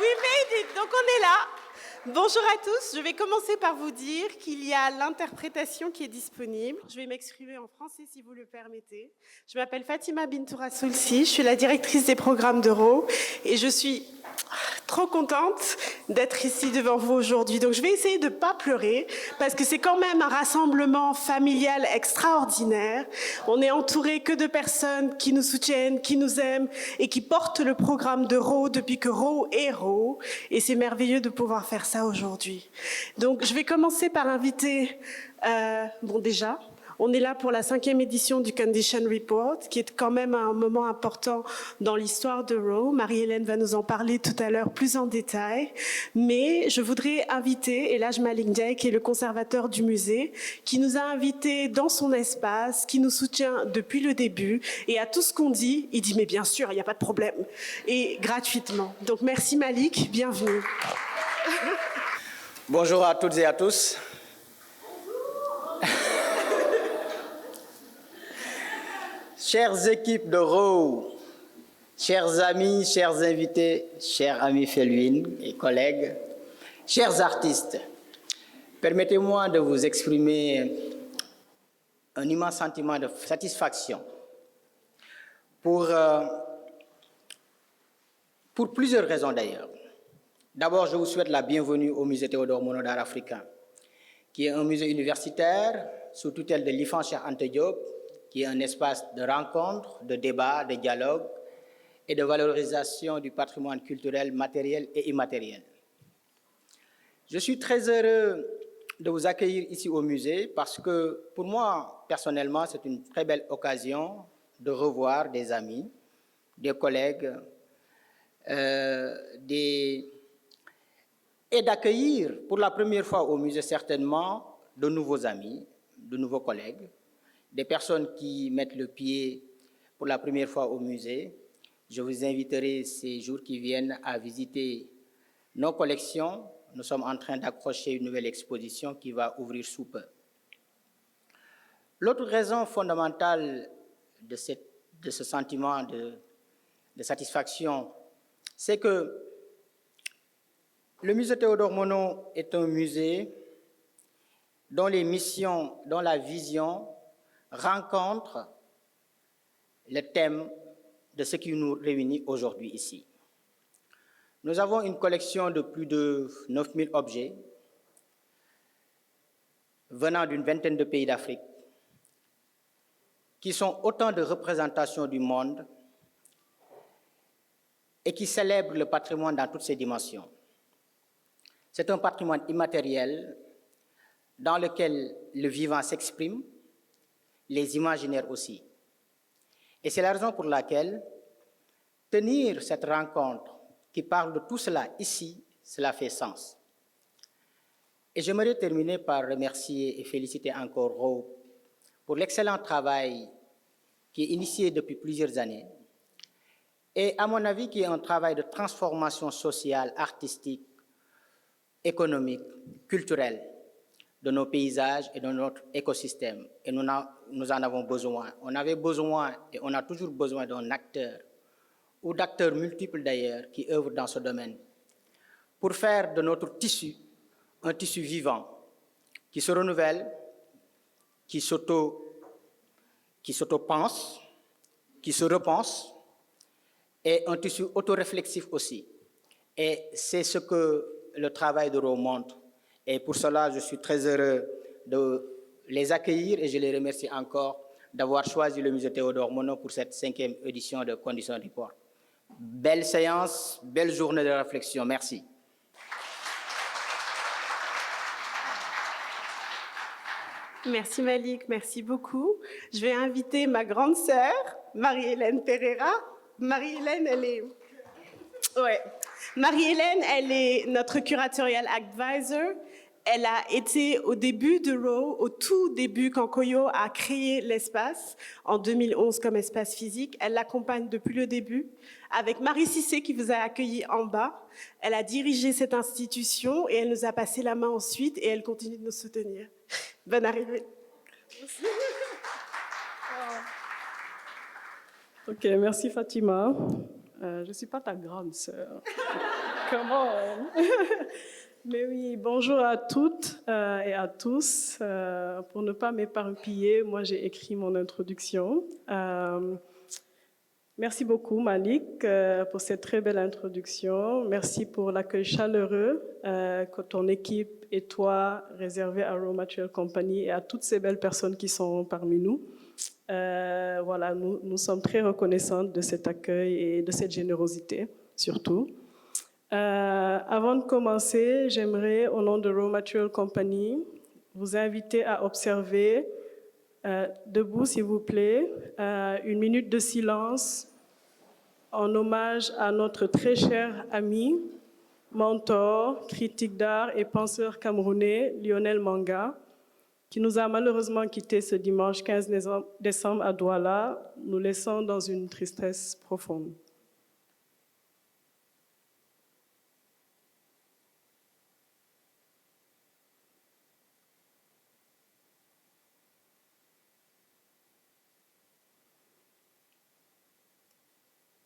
made it, donc on est là. Bonjour à tous, je vais commencer par vous dire qu'il y a l'interprétation qui est disponible. Je vais m'exprimer en français si vous le permettez. Je m'appelle Fatima Bintoura Soulsi, je suis la directrice des programmes d'Euro et je suis trop contente d'être ici devant vous aujourd'hui. Donc je vais essayer de ne pas pleurer parce que c'est quand même un rassemblement familial extraordinaire. On est entouré que de personnes qui nous soutiennent, qui nous aiment et qui portent le programme de Raw depuis que Raw est Raw. Et c'est merveilleux de pouvoir faire ça aujourd'hui. Donc je vais commencer par inviter, déjà, on est là pour la 5e édition du Condition Report, qui est quand même un moment important dans l'histoire de Raw. Marie-Hélène va nous en parler tout à l'heure plus en détail. Mais je voudrais inviter Elhaj Malik Ndiaye, qui est le conservateur du musée, qui nous a invités dans son espace, qui nous soutient depuis le début. Et à tout ce qu'on dit, il dit « mais bien sûr, il n'y a pas de problème ». Et gratuitement. Donc merci Malik, bienvenue. Bonjour à toutes et à tous. Chères équipes de Raw, chers amis, chers invités, chers amis Felwine et collègues, chers artistes, permettez-moi de vous exprimer un immense sentiment de satisfaction pour plusieurs raisons d'ailleurs. D'abord, je vous souhaite la bienvenue au musée Théodore Monod d'art africain, qui est un musée universitaire sous tutelle de l'IFAN Cheikh Anta Diop, qui est un espace de rencontre, de débat, de dialogue et de valorisation du patrimoine culturel matériel et immatériel. Je suis très heureux de vous accueillir ici au musée parce que pour moi, personnellement, c'est une très belle occasion de revoir des amis, des collègues, et d'accueillir pour la première fois au musée certainement de nouveaux amis, de nouveaux collègues, des personnes qui mettent le pied pour la première fois au musée. Je vous inviterai ces jours qui viennent à visiter nos collections. Nous sommes en train d'accrocher une nouvelle exposition qui va ouvrir sous peu. L'autre raison fondamentale de ce sentiment de satisfaction, c'est que le musée Théodore Monod est un musée dont les missions, dont la vision rencontre le thème de ce qui nous réunit aujourd'hui ici. Nous avons une collection de plus de 9000 objets venant d'une vingtaine de pays d'Afrique qui sont autant de représentations du monde et qui célèbrent le patrimoine dans toutes ses dimensions. C'est un patrimoine immatériel dans lequel le vivant s'exprime, les imaginaires aussi. Et c'est la raison pour laquelle tenir cette rencontre qui parle de tout cela ici, cela fait sens. Et j'aimerais terminer par remercier et féliciter encore Raw pour l'excellent travail qui est initié depuis plusieurs années et à mon avis qui est un travail de transformation sociale, artistique, économique, culturelle de nos paysages et de notre écosystème. Et nous en avons besoin. On avait besoin et on a toujours besoin d'un acteur, ou d'acteurs multiples d'ailleurs, qui œuvrent dans ce domaine, pour faire de notre tissu un tissu vivant, qui se renouvelle, qui s'auto-pense, qui se repense, et un tissu autoréflexif aussi. Et c'est ce que le travail de Raw montre. Et pour cela, je suis très heureux de les accueillir et je les remercie encore d'avoir choisi le musée Théodore Monod pour cette 5e édition de Condition Report. Belle séance, belle journée de réflexion. Merci. Merci Malik, merci beaucoup. Je vais inviter ma grande sœur, Marie-Hélène Pereira. Marie-Hélène, elle est notre curatorial advisor. Elle a été au début de Raw, au tout début, quand Koyo a créé l'espace, en 2011 comme espace physique. Elle l'accompagne depuis le début. Avec Marie Cissé, qui vous a accueillis en bas, elle a dirigé cette institution et elle nous a passé la main ensuite et elle continue de nous soutenir. Bonne arrivée. Ok, merci Fatima. Je ne suis pas ta grande sœur. Come on. Mais oui, bonjour à toutes et à tous. Pour ne pas m'éparpiller, moi j'ai écrit mon introduction. Merci beaucoup Malik pour cette très belle introduction. Merci pour l'accueil chaleureux que ton équipe et toi réservé à Raw Material Company et à toutes ces belles personnes qui sont parmi nous. Voilà, nous sommes très reconnaissantes de cet accueil et de cette générosité, surtout. Avant de commencer, j'aimerais, au nom de Raw Material Company, vous inviter à observer, debout s'il vous plaît, une minute de silence en hommage à notre très cher ami, mentor, critique d'art et penseur camerounais, Lionel Manga, qui nous a malheureusement quittés ce dimanche 15 décembre à Douala, nous laissant dans une tristesse profonde.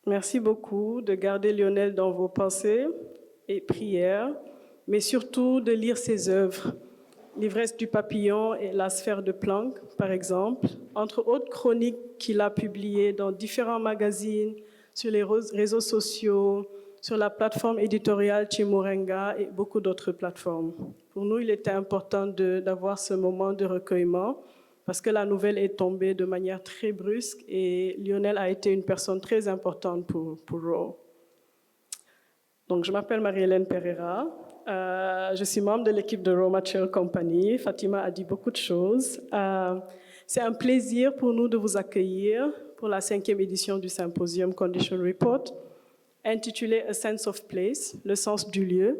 Merci beaucoup de garder Lionel dans vos pensées et prières, mais surtout de lire ses œuvres. L'ivresse du papillon et la sphère de Planck, par exemple, entre autres chroniques qu'il a publiées dans différents magazines, sur les réseaux sociaux, sur la plateforme éditoriale Chimurenga et beaucoup d'autres plateformes. Pour nous, il était important d'avoir ce moment de recueillement parce que la nouvelle est tombée de manière très brusque et Lionel a été une personne très importante pour Raw. Donc, je m'appelle Marie-Hélène Pereira. Je suis membre de l'équipe de Raw Material Company. Fatima a dit beaucoup de choses. C'est un plaisir pour nous de vous accueillir pour la 5e édition du symposium Condition Report, intitulé A Sense of Place, le sens du lieu,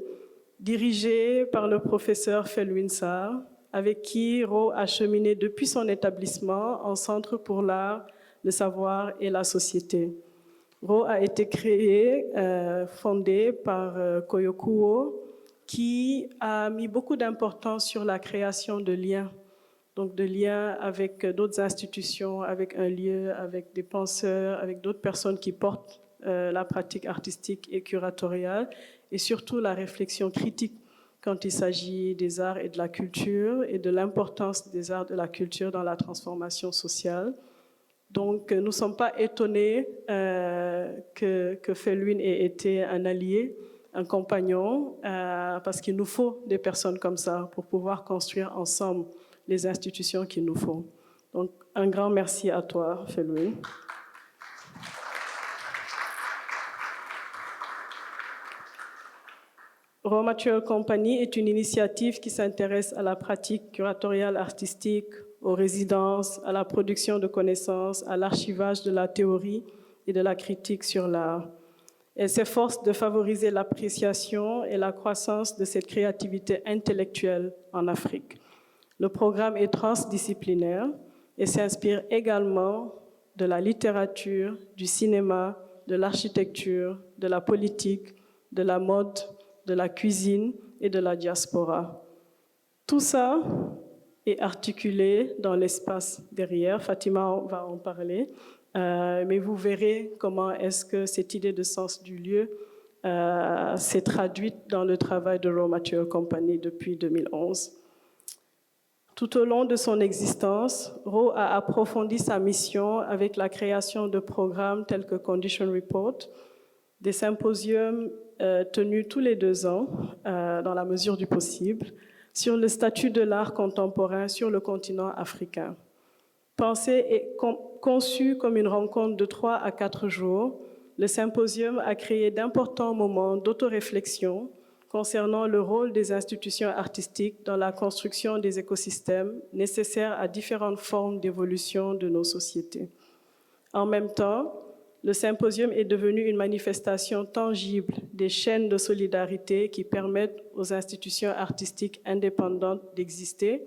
dirigé par le professeur Felwine Sarr, avec qui Raw a cheminé depuis son établissement en Centre pour l'art, le savoir et la société. Raw a été créé, fondé par Koyokuo, qui a mis beaucoup d'importance sur la création de liens, donc de liens avec d'autres institutions, avec un lieu, avec des penseurs, avec d'autres personnes qui portent la pratique artistique et curatoriale, et surtout la réflexion critique quand il s'agit des arts et de la culture et de l'importance des arts et de la culture dans la transformation sociale. Donc, nous ne sommes pas étonnés que Felwine ait été un allié, un compagnon, parce qu'il nous faut des personnes comme ça pour pouvoir construire ensemble les institutions qu'il nous faut. Donc, un grand merci à toi, Felwine. Raw Material Company est une initiative qui s'intéresse à la pratique curatoriale artistique, aux résidences, à la production de connaissances, à l'archivage de la théorie et de la critique sur l'art. Elle s'efforce de favoriser l'appréciation et la croissance de cette créativité intellectuelle en Afrique. Le programme est transdisciplinaire et s'inspire également de la littérature, du cinéma, de l'architecture, de la politique, de la mode, de la cuisine et de la diaspora. Tout ça est articulé dans l'espace derrière. Fatima va en parler, mais vous verrez comment est-ce que cette idée de sens du lieu s'est traduite dans le travail de Raw Material Company depuis 2011. Tout au long de son existence, Raw a approfondi sa mission avec la création de programmes tels que Condition Report, des symposiums tenus tous les 2 ans, dans la mesure du possible, sur le statut de l'art contemporain sur le continent africain. Pensé et conçu comme une rencontre de 3 à 4 jours, le symposium a créé d'importants moments d'autoréflexion concernant le rôle des institutions artistiques dans la construction des écosystèmes nécessaires à différentes formes d'évolution de nos sociétés. En même temps, le symposium est devenu une manifestation tangible des chaînes de solidarité qui permettent aux institutions artistiques indépendantes d'exister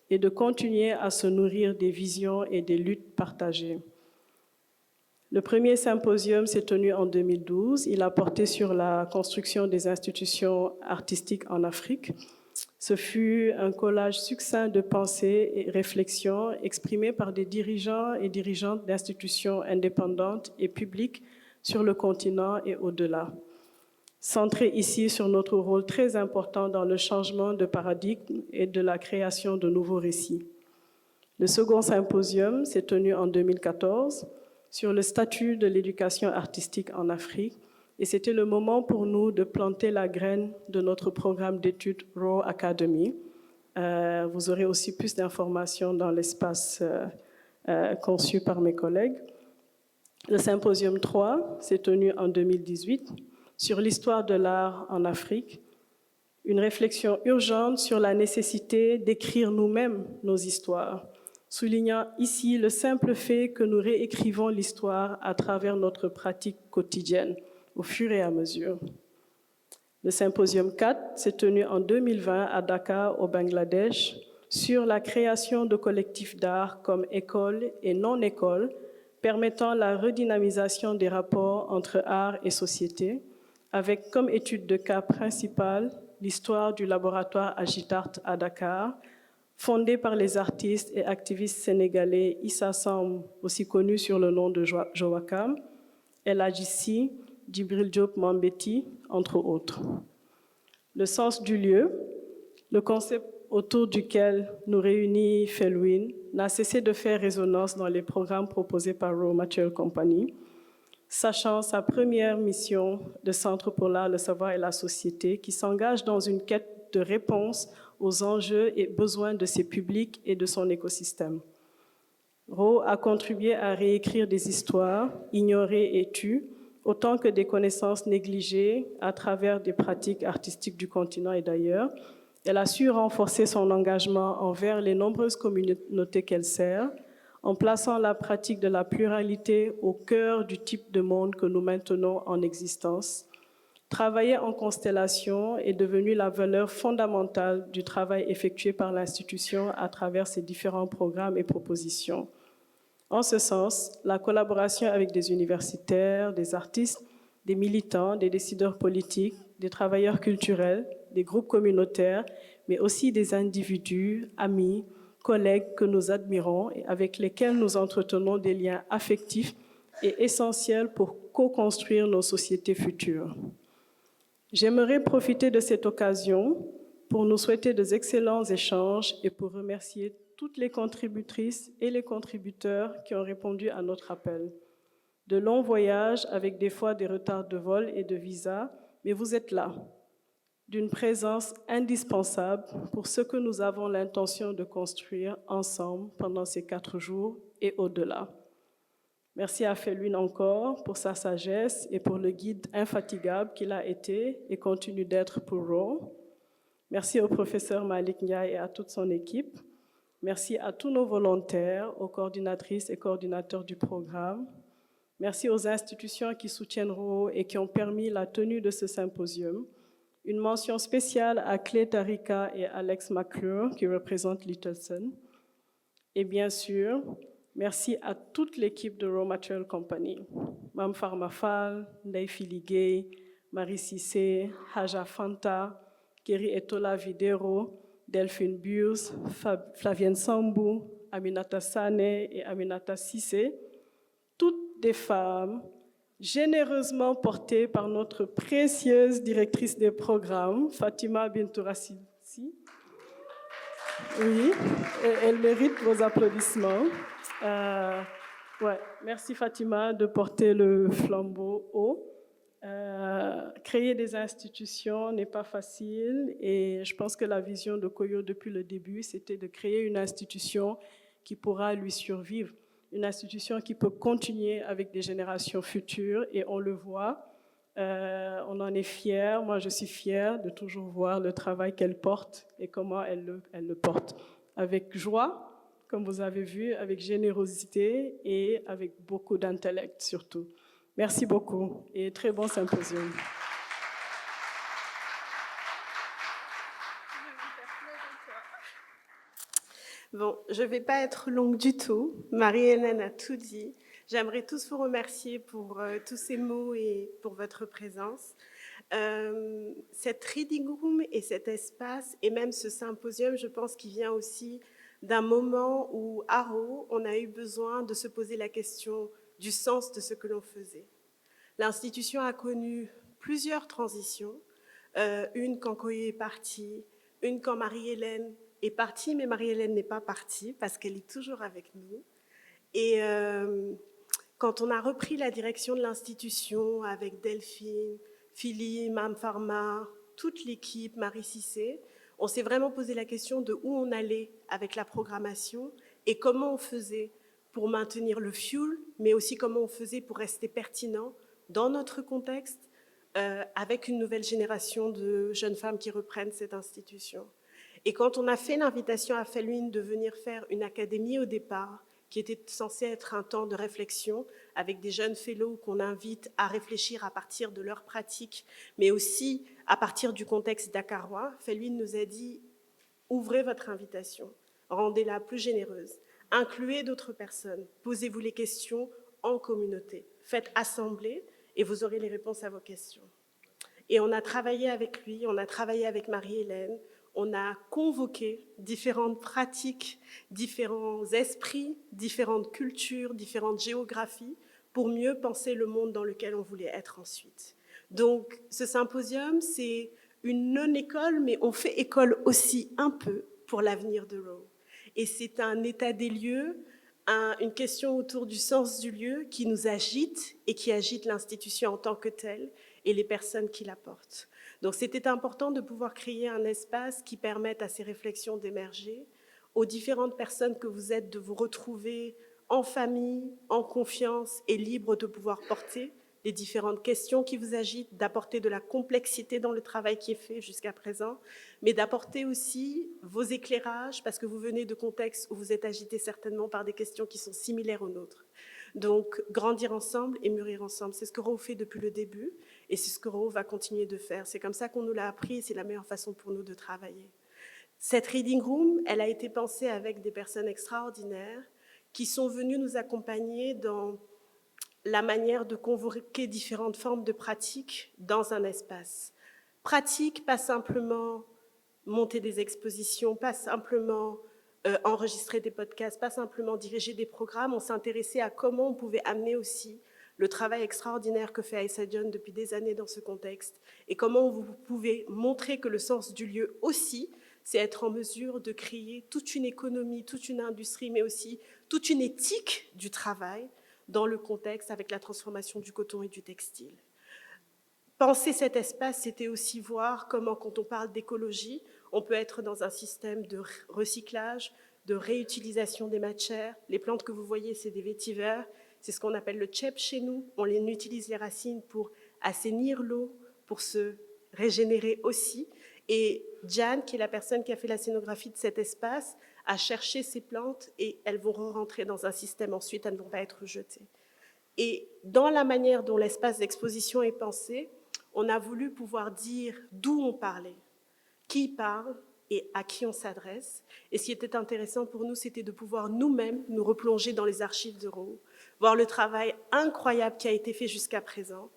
et de continuer à se nourrir des visions et des luttes partagées. Le premier symposium s'est tenu en 2012. Il a porté sur la construction des institutions artistiques en Afrique. Ce fut un collage succinct de pensées et réflexions exprimées par des dirigeants et dirigeantes d'institutions indépendantes et publiques sur le continent et au-delà. centré ici sur notre rôle très important dans le changement de paradigme et de la création de nouveaux récits. Le second symposium s'est tenu en 2014 sur le statut de l'éducation artistique en Afrique et c'était le moment pour nous de planter la graine de notre programme d'études Raw Academy. Vous aurez aussi plus d'informations dans l'espace conçu par mes collègues. Le symposium 3 s'est tenu en 2018 sur l'histoire de l'art en Afrique, une réflexion urgente sur la nécessité d'écrire nous-mêmes nos histoires, soulignant ici le simple fait que nous réécrivons l'histoire à travers notre pratique quotidienne, au fur et à mesure. Le symposium 4 s'est tenu en 2020 à Dakar, au Bangladesh, sur la création de collectifs d'art comme école et non-école, permettant la redynamisation des rapports entre art et société, avec comme étude de cas principale l'histoire du laboratoire Agitart à Dakar, fondé par les artistes et activistes sénégalais Issa Samb, aussi connu sur le nom de Joakam, El Hadji Sy, Djibril Diop Mambéty, entre autres. Le sens du lieu, le concept autour duquel nous réunit Felwine, n'a cessé de faire résonance dans les programmes proposés par Raw Material Company, sachant sa première mission de Centre pour l'art, le savoir et la société, qui s'engage dans une quête de réponse aux enjeux et besoins de ses publics et de son écosystème. Raw a contribué à réécrire des histoires ignorées et tues, autant que des connaissances négligées à travers des pratiques artistiques du continent et d'ailleurs. Elle a su renforcer son engagement envers les nombreuses communautés qu'elle sert, en plaçant la pratique de la pluralité au cœur du type de monde que nous maintenons en existence. Travailler en constellation est devenu la valeur fondamentale du travail effectué par l'institution à travers ses différents programmes et propositions. En ce sens, la collaboration avec des universitaires, des artistes, des militants, des décideurs politiques, des travailleurs culturels, des groupes communautaires, mais aussi des individus, amis, collègues que nous admirons et avec lesquels nous entretenons des liens affectifs et essentiels pour co-construire nos sociétés futures. J'aimerais profiter de cette occasion pour nous souhaiter d'excellents échanges et pour remercier toutes les contributrices et les contributeurs qui ont répondu à notre appel. De longs voyages avec des fois des retards de vol et de visa, mais vous êtes là, d'une présence indispensable pour ce que nous avons l'intention de construire ensemble pendant ces 4 jours et au-delà. Merci à Felwine encore pour sa sagesse et pour le guide infatigable qu'il a été et continue d'être pour Raw. Merci au professeur Malik Ndiaye et à toute son équipe. Merci à tous nos volontaires, aux coordinatrices et coordinateurs du programme. Merci aux institutions qui soutiennent Raw et qui ont permis la tenue de ce symposium. Une mention spéciale à Clay Tarika et Alex McClure qui représentent Littleton. Et bien sûr, merci à toute l'équipe de Raw Material Company. Mam Farmafal, Ndeye Filigay, Marie Cissé, Haja Fanta, Keri Etola Videro, Delphine Buse, Flavienne Sambou, Aminata Sané et Aminata Sissé, toutes des femmes généreusement portées par notre précieuse directrice des programmes, Fatima Bintourassi. Oui, elle mérite vos applaudissements. Merci Fatima de porter le flambeau haut. Créer des institutions n'est pas facile et je pense que la vision de Koyo depuis le début, c'était de créer une institution qui pourra lui survivre, une institution qui peut continuer avec des générations futures et on le voit, on en est fiers. Moi, je suis fière de toujours voir le travail qu'elle porte et comment elle le porte. Avec joie, comme vous avez vu, avec générosité et avec beaucoup d'intellect surtout. Merci beaucoup et très bon symposium. Bon, je ne vais pas être longue du tout. Marie-Hélène a tout dit. J'aimerais tous vous remercier pour tous ces mots et pour votre présence. Cette reading room et cet espace, et même ce symposium, je pense qu'il vient aussi d'un moment où, à Raw, on a eu besoin de se poser la question du sens de ce que l'on faisait. L'institution a connu plusieurs transitions. Une quand Koye est partie, une quand Marie-Hélène est partie, mais Marie-Hélène n'est pas partie parce qu'elle est toujours avec nous. Et quand on a repris la direction de l'institution avec Delphine, Philippe, Mme Pharma, toute l'équipe, Marie Cissé, on s'est vraiment posé la question de où on allait avec la programmation et comment on faisait pour maintenir le fuel, mais aussi comment on faisait pour rester pertinent dans notre contexte, avec une nouvelle génération de jeunes femmes qui reprennent cette institution. Et quand on a fait l'invitation à Felwine de venir faire une académie au départ, qui était censée être un temps de réflexion avec des jeunes fellows qu'on invite à réfléchir à partir de leurs pratiques, mais aussi à partir du contexte dakarois, Felwine nous a dit « Ouvrez votre invitation, rendez-la plus généreuse, incluez d'autres personnes, posez-vous les questions en communauté, faites assembler et vous aurez les réponses à vos questions. » Et on a travaillé avec lui, on a travaillé avec Marie-Hélène, on a convoqué différentes pratiques, différents esprits, différentes cultures, différentes géographies pour mieux penser le monde dans lequel on voulait être ensuite. Donc ce symposium, c'est une non-école, mais on fait école aussi un peu pour l'avenir de Roe. Et c'est un état des lieux, une question autour du sens du lieu qui nous agite et qui agite l'institution en tant que telle et les personnes qui la portent. Donc c'était important de pouvoir créer un espace qui permette à ces réflexions d'émerger, aux différentes personnes que vous êtes de vous retrouver en famille, en confiance et libre de pouvoir porter les différentes questions qui vous agitent, d'apporter de la complexité dans le travail qui est fait jusqu'à présent, mais d'apporter aussi vos éclairages, parce que vous venez de contextes où vous êtes agités certainement par des questions qui sont similaires aux nôtres. Donc, grandir ensemble et mûrir ensemble, c'est ce que Roe fait depuis le début, et c'est ce que Roe va continuer de faire. C'est comme ça qu'on nous l'a appris, et c'est la meilleure façon pour nous de travailler. Cette reading room, elle a été pensée avec des personnes extraordinaires qui sont venues nous accompagner dans la manière de convoquer différentes formes de pratiques dans un espace. Pratique, pas simplement monter des expositions, pas simplement enregistrer des podcasts, pas simplement diriger des programmes. On s'intéressait à comment on pouvait amener aussi le travail extraordinaire que fait Aïssa John depuis des années dans ce contexte et comment vous pouvez montrer que le sens du lieu aussi, c'est être en mesure de créer toute une économie, toute une industrie, mais aussi toute une éthique du travail dans le contexte avec la transformation du coton et du textile. Penser cet espace, c'était aussi voir comment, quand on parle d'écologie, on peut être dans un système de recyclage, de réutilisation des matières. Les plantes que vous voyez, c'est des vétivers. C'est ce qu'on appelle le tchèp chez nous. On utilise les racines pour assainir l'eau, pour se régénérer aussi. Et Diane, qui est la personne qui a fait la scénographie de cet espace, a cherché ces plantes et elles vont rentrer dans un système ensuite, elles ne vont pas être jetées. Et dans la manière dont l'espace d'exposition est pensé, on a voulu pouvoir dire d'où on parlait, qui parle et à qui on s'adresse. Et ce qui était intéressant pour nous, c'était de pouvoir nous-mêmes nous replonger dans les archives de Roe, voir le travail incroyable qui a été fait jusqu'à présent,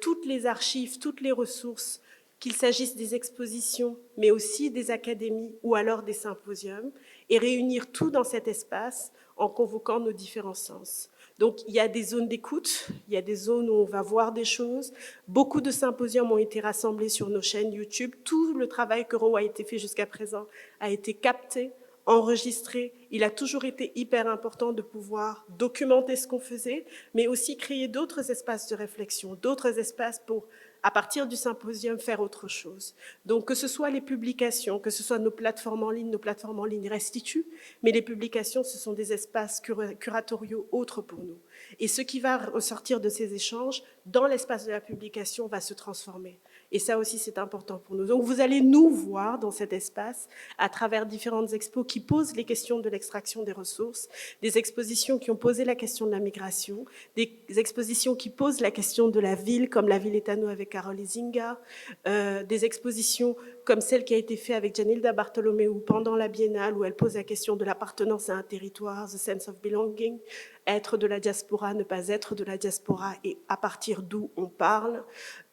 toutes les archives, toutes les ressources, qu'il s'agisse des expositions, mais aussi des académies ou alors des symposiums, et réunir tout dans cet espace en convoquant nos différents sens. Donc, il y a des zones d'écoute, il y a des zones où on va voir des choses. Beaucoup de symposiums ont été rassemblés sur nos chaînes YouTube. Tout le travail que Roe a été fait jusqu'à présent a été capté, enregistré. Il a toujours été hyper important de pouvoir documenter ce qu'on faisait, mais aussi créer d'autres espaces de réflexion, d'autres espaces pour, à partir du symposium, faire autre chose. Donc, que ce soit les publications, que ce soit nos plateformes en ligne restituent, mais les publications, ce sont des espaces curatoriaux autres pour nous. Et ce qui va ressortir de ces échanges, dans l'espace de la publication, va se transformer. Et ça aussi, c'est important pour nous. Donc, vous allez nous voir dans cet espace à travers différentes expos qui posent les questions de l'extraction des ressources, des expositions qui ont posé la question de la migration, des expositions qui posent la question de la ville, comme La ville est à nous avec Carole Ezinga, des expositions comme celle qui a été faite avec Janilda Bartholomeou pendant la Biennale, où elle pose la question de l'appartenance à un territoire, the sense of belonging, être de la diaspora, ne pas être de la diaspora et à partir d'où on parle.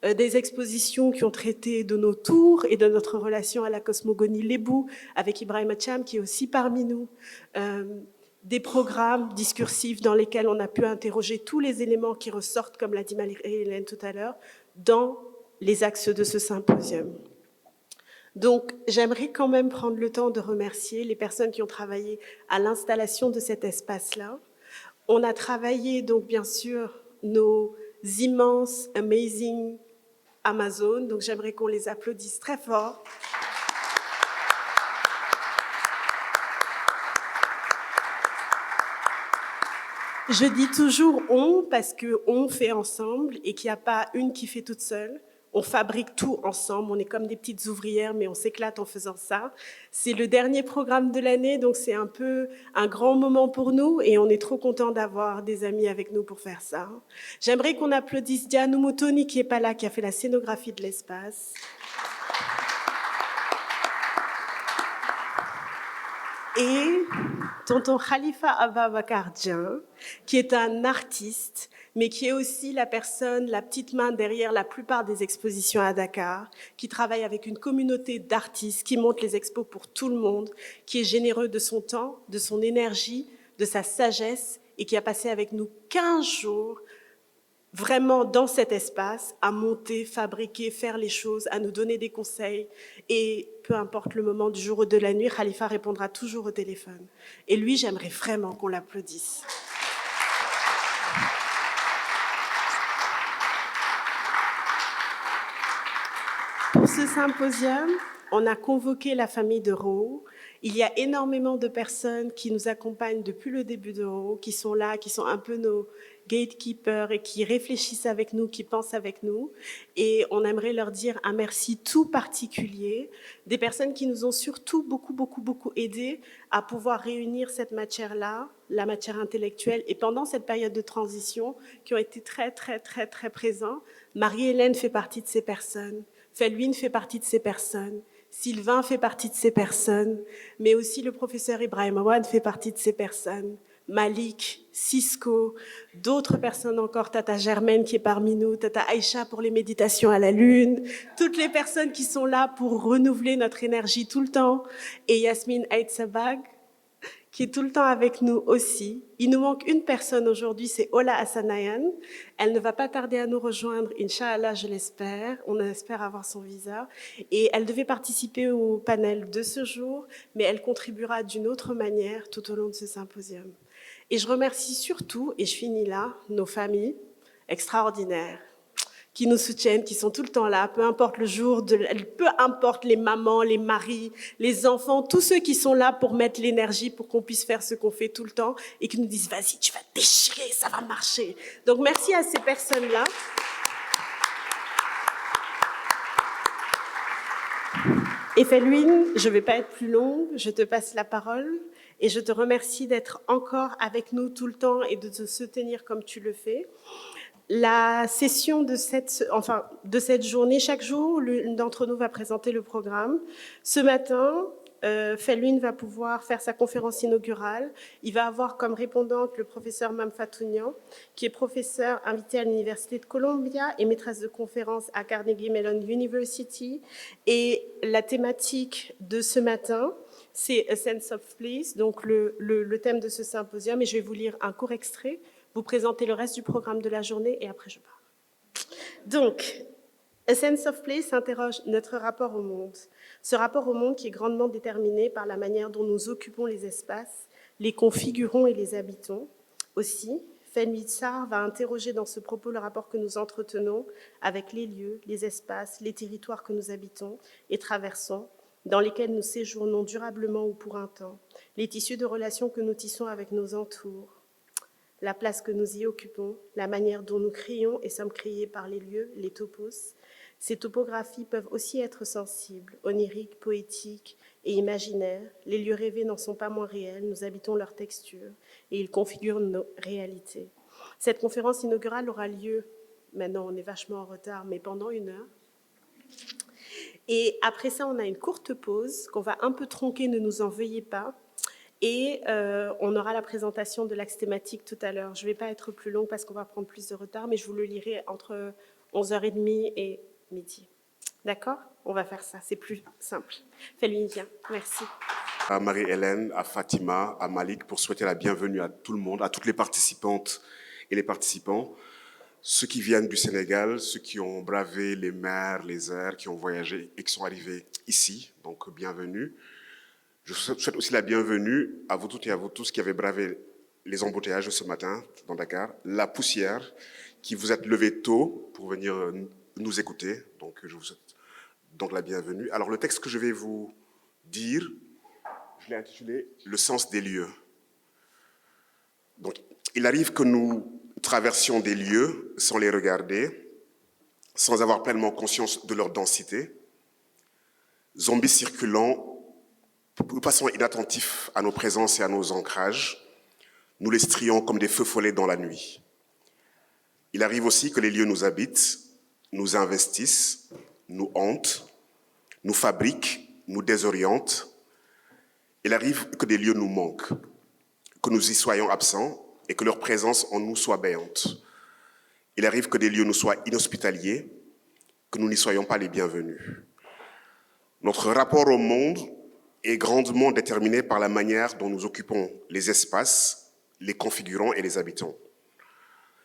Des expositions qui ont traité de nos tours et de notre relation à la cosmogonie Lébou avec Ibrahim Acham qui est aussi parmi nous. Des programmes discursifs dans lesquels on a pu interroger tous les éléments qui ressortent, comme l'a dit Marie-Hélène tout à l'heure, dans les axes de ce symposium. Donc, j'aimerais quand même prendre le temps de remercier les personnes qui ont travaillé à l'installation de cet espace-là. On a travaillé, donc, bien sûr, nos immenses, amazing Amazon. Donc, j'aimerais qu'on les applaudisse très fort. Je dis toujours « on » parce qu'on fait ensemble et qu'il n'y a pas une qui fait toute seule. On fabrique tout ensemble, on est comme des petites ouvrières, mais on s'éclate en faisant ça. C'est le dernier programme de l'année, donc c'est un peu un grand moment pour nous et on est trop content d'avoir des amis avec nous pour faire ça. J'aimerais qu'on applaudisse Diane Umutoni qui n'est pas là, qui a fait la scénographie de l'espace. Et tonton Khalifa Ababakar Dieng, qui est un artiste, mais qui est aussi la personne, la petite main derrière la plupart des expositions à Dakar, qui travaille avec une communauté d'artistes, qui monte les expos pour tout le monde, qui est généreux de son temps, de son énergie, de sa sagesse, et qui a passé avec nous 15 jours vraiment dans cet espace, à monter, fabriquer, faire les choses, à nous donner des conseils. Et peu importe le moment du jour ou de la nuit, Khalifa répondra toujours au téléphone. Et lui, j'aimerais vraiment qu'on l'applaudisse. Pour ce symposium, on a convoqué la famille de Ro. Il y a énormément de personnes qui nous accompagnent depuis le début de Ro, qui sont là, qui sont un peu nos gatekeepers et qui réfléchissent avec nous, qui pensent avec nous. Et on aimerait leur dire un merci tout particulier, des personnes qui nous ont surtout beaucoup aidés à pouvoir réunir cette matière-là, la matière intellectuelle, et pendant cette période de transition, qui ont été très présents. Marie-Hélène fait partie de ces personnes, Felwine fait partie de ces personnes, Sylvain fait partie de ces personnes, mais aussi le professeur Ibrahim Awan fait partie de ces personnes. Malik, Cisco, d'autres personnes encore, Tata Germaine qui est parmi nous, Tata Aïcha pour les méditations à la lune, toutes les personnes qui sont là pour renouveler notre énergie tout le temps, et Yasmine Aïtsabag, qui est tout le temps avec nous aussi. Il nous manque une personne aujourd'hui, c'est Ola Hassanayan. Elle ne va pas tarder à nous rejoindre, Inch'Allah, je l'espère. On espère avoir son visa. Et elle devait participer au panel de ce jour, mais elle contribuera d'une autre manière tout au long de ce symposium. Et je remercie surtout, et je finis là, nos familles extraordinaires qui nous soutiennent, qui sont tout le temps là, peu importe le jour, peu importe les mamans, les maris, les enfants, tous ceux qui sont là pour mettre l'énergie, pour qu'on puisse faire ce qu'on fait tout le temps et qui nous disent « Vas-y, tu vas déchirer, ça va marcher ». Donc merci à ces personnes-là. Et Felwine, je ne vais pas être plus longue, je te passe la parole et je te remercie d'être encore avec nous tout le temps et de te soutenir comme tu le fais. La session de cette journée, chaque jour, l'une d'entre nous va présenter le programme. Ce matin, Felwine va pouvoir faire sa conférence inaugurale. Il va avoir comme répondante le professeur Mamfatounian, qui est professeur invité à l'Université de Columbia et maîtresse de conférence à Carnegie Mellon University. Et la thématique de ce matin, c'est A Sense of Place, donc le thème de ce symposium. Et je vais vous lire un court extrait, vous présenter le reste du programme de la journée et après je pars. Donc, A Sense of Place interroge notre rapport au monde. Ce rapport au monde qui est grandement déterminé par la manière dont nous occupons les espaces, les configurons et les habitons. Aussi, Felwine Sarr va interroger dans ce propos le rapport que nous entretenons avec les lieux, les espaces, les territoires que nous habitons et traversons, dans lesquels nous séjournons durablement ou pour un temps, les tissus de relations que nous tissons avec nos entours, la place que nous y occupons, la manière dont nous créons et sommes créés par les lieux, les topos. Ces topographies peuvent aussi être sensibles, oniriques, poétiques et imaginaires. Les lieux rêvés n'en sont pas moins réels, nous habitons leur texture et ils configurent nos réalités. Cette conférence inaugurale aura lieu, maintenant on est vachement en retard, mais pendant 1 heure. Et après ça, on a une courte pause qu'on va un peu tronquer, ne nous en veuillez pas. Et on aura la présentation de l'axe thématique tout à l'heure. Je ne vais pas être plus longue parce qu'on va prendre plus de retard, mais je vous le lirai entre 11h30 et midi. D'accord? On va faire ça, c'est plus simple. Felwine, viens. Merci. À Marie-Hélène, à Fatima, à Malik, pour souhaiter la bienvenue à tout le monde, à toutes les participantes et les participants. ceux qui viennent du Sénégal, ceux qui ont bravé les mers, les airs, qui ont voyagé et qui sont arrivés ici, donc bienvenue. Je souhaite aussi la bienvenue à vous toutes et à vous tous qui avez bravé les embouteillages de ce matin dans Dakar, la poussière, qui vous êtes levés tôt pour venir nous écouter. Donc je vous souhaite donc la bienvenue. Alors le texte que je vais vous dire, je l'ai intitulé « Le sens des lieux ». Donc il arrive que nous traversions des lieux sans les regarder, sans avoir pleinement conscience de leur densité, zombies circulant, nous passons inattentifs à nos présences et à nos ancrages, nous les strions comme des feux follets dans la nuit. Il arrive aussi que les lieux nous habitent, nous investissent, nous hantent, nous fabriquent, nous désorientent. Il arrive que des lieux nous manquent, que nous y soyons absents et que leur présence en nous soit béante. Il arrive que des lieux nous soient inhospitaliers, que nous n'y soyons pas les bienvenus. Notre rapport au monde est grandement déterminé par la manière dont nous occupons les espaces, les configurons et les habitants,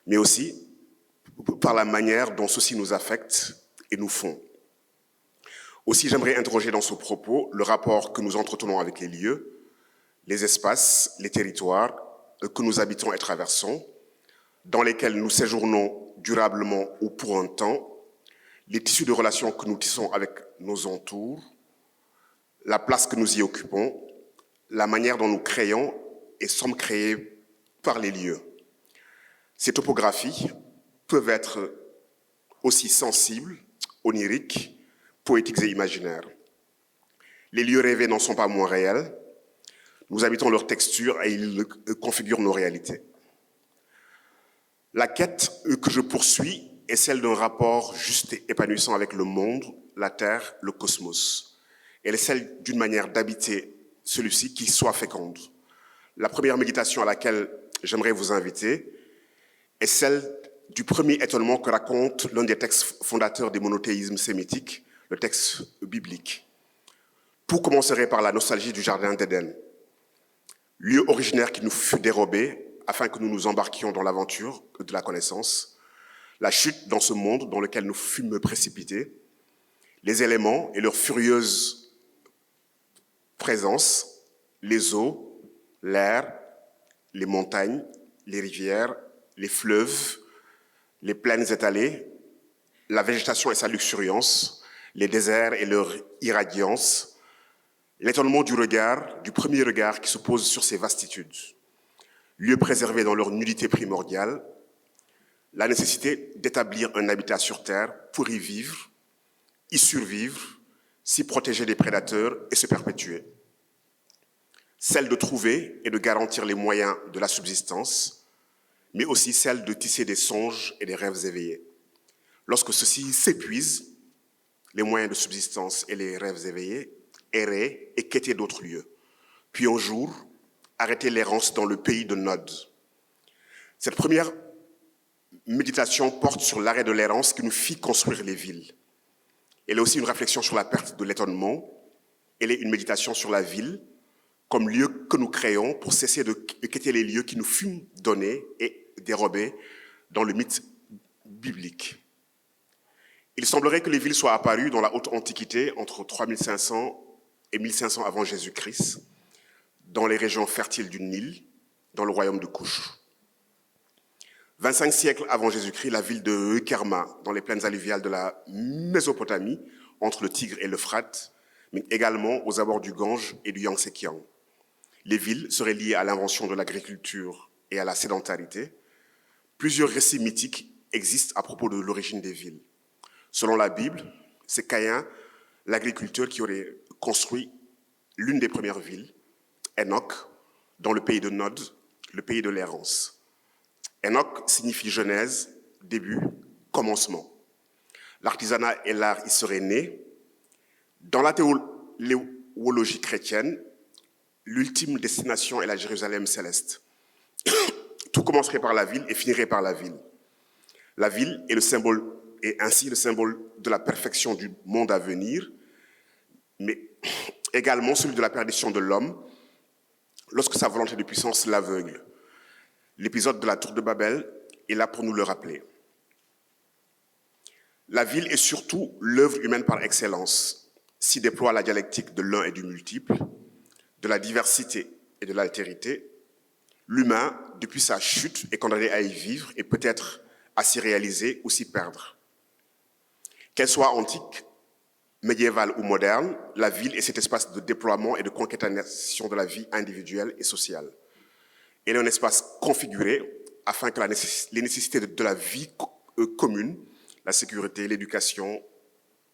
mais aussi par la manière dont ceux-ci nous affectent et nous font. Aussi, j'aimerais interroger dans ce propos le rapport que nous entretenons avec les lieux, les espaces, les territoires que nous habitons et traversons, dans lesquels nous séjournons durablement ou pour un temps, les tissus de relations que nous tissons avec nos entours, la place que nous y occupons, la manière dont nous créons et sommes créés par les lieux. Ces topographies peuvent être aussi sensibles, oniriques, poétiques et imaginaires. Les lieux rêvés n'en sont pas moins réels. Nous habitons leur texture et ils configurent nos réalités. La quête que je poursuis est celle d'un rapport juste et épanouissant avec le monde, la terre, le cosmos. Elle est celle d'une manière d'habiter celui-ci qui soit féconde. La première méditation à laquelle j'aimerais vous inviter est celle du premier étonnement que raconte l'un des textes fondateurs des monothéismes sémitiques, le texte biblique. Tout commencerait par la nostalgie du jardin d'Éden, lieu originaire qui nous fut dérobé afin que nous nous embarquions dans l'aventure de la connaissance, la chute dans ce monde dans lequel nous fûmes précipités, les éléments et leur furieuse présence, les eaux, l'air, les montagnes, les rivières, les fleuves, les plaines étalées, la végétation et sa luxuriance, les déserts et leur irradiance, l'étonnement du regard, du premier regard qui se pose sur ces vastitudes, lieux préservés dans leur nudité primordiale, la nécessité d'établir un habitat sur Terre pour y vivre, y survivre, s'y protéger des prédateurs et se perpétuer. Celle de trouver et de garantir les moyens de la subsistance, mais aussi celle de tisser des songes et des rêves éveillés. Lorsque ceux-ci s'épuisent, les moyens de subsistance et les rêves éveillés, errer et quêter d'autres lieux. Puis un jour, arrêter l'errance dans le pays de Nod. Cette première méditation porte sur l'arrêt de l'errance qui nous fit construire les villes. Elle est aussi une réflexion sur la perte de l'étonnement. Elle est une méditation sur la ville comme lieu que nous créons pour cesser de quitter les lieux qui nous furent donnés et dérobés dans le mythe biblique. Il semblerait que les villes soient apparues dans la haute antiquité entre 3500 et 1500 avant Jésus-Christ, dans les régions fertiles du Nil, dans le royaume de Couche. 25 siècles avant Jésus-Christ, la ville de Kerma, dans les plaines alluviales de la Mésopotamie, entre le Tigre et l'Euphrate, mais également aux abords du Gange et du Yangtze-Kiang. Les villes seraient liées à l'invention de l'agriculture et à la sédentarité. Plusieurs récits mythiques existent à propos de l'origine des villes. Selon la Bible, c'est Caïn, l'agriculteur, qui aurait construit l'une des premières villes, Enoch, dans le pays de Nod, le pays de l'errance. Enoch signifie genèse, début, commencement. L'artisanat et l'art y seraient nés. Dans la théologie chrétienne, l'ultime destination est la Jérusalem céleste. Tout commencerait par la ville et finirait par la ville. La ville est le symbole, et ainsi le symbole de la perfection du monde à venir, mais également celui de la perdition de l'homme lorsque sa volonté de puissance l'aveugle. L'épisode de la tour de Babel est là pour nous le rappeler. La ville est surtout l'œuvre humaine par excellence. S'y déploie la dialectique de l'un et du multiple, de la diversité et de l'altérité. L'humain, depuis sa chute, est condamné à y vivre et peut-être à s'y réaliser ou s'y perdre. Qu'elle soit antique, médiévale ou moderne, la ville est cet espace de déploiement et de concaténation de la vie individuelle et sociale. Elle est un espace configuré afin que les nécessités de la vie commune, la sécurité, l'éducation,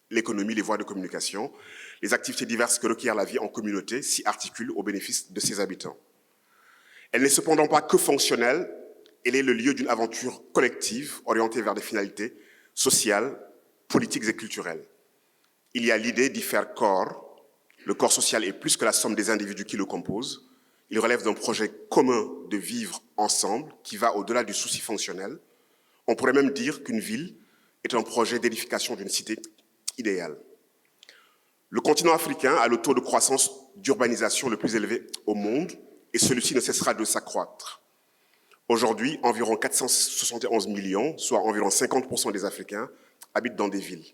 l'économie, les voies de communication, les activités diverses que requiert la vie en communauté s'y articulent au bénéfice de ses habitants. Elle n'est cependant pas que fonctionnelle, elle est le lieu d'une aventure collective orientée vers des finalités sociales, politiques et culturelles. Il y a l'idée d'y faire corps. Le corps social est plus que la somme des individus qui le composent. Il relève d'un projet commun de vivre ensemble qui va au-delà du souci fonctionnel. On pourrait même dire qu'une ville est un projet d'édification d'une cité idéale. Le continent africain a le taux de croissance d'urbanisation le plus élevé au monde et celui-ci ne cessera de s'accroître. Aujourd'hui, environ 471 millions, soit environ 50% des Africains, habitent dans des villes.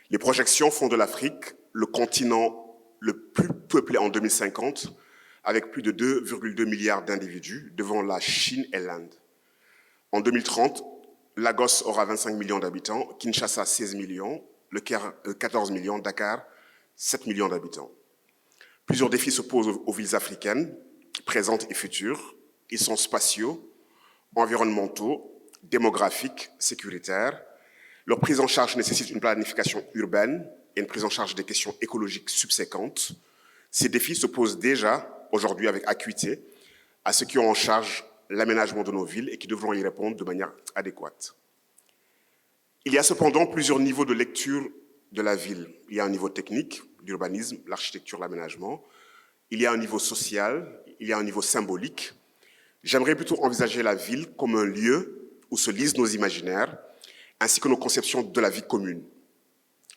Les projections font de l'Afrique le continent le plus peuplé en 2050, avec plus de 2,2 milliards d'individus, devant la Chine et l'Inde. En 2030, Lagos aura 25 millions d'habitants, Kinshasa 16 millions, Le Caire 14 millions, Dakar 7 millions d'habitants. Plusieurs défis se posent aux villes africaines, présentes et futures. Ils sont spatiaux, environnementaux, démographiques, sécuritaires. Leur prise en charge nécessite une planification urbaine et une prise en charge des questions écologiques subséquentes. Ces défis se posent déjà aujourd'hui avec acuité à ceux qui ont en charge l'aménagement de nos villes et qui devront y répondre de manière adéquate. Il y a cependant plusieurs niveaux de lecture de la ville. Il y a un niveau technique, l'urbanisme, l'architecture, l'aménagement. Il y a un niveau social, il y a un niveau symbolique. J'aimerais plutôt envisager la ville comme un lieu où se lisent nos imaginaires, ainsi que nos conceptions de la vie commune.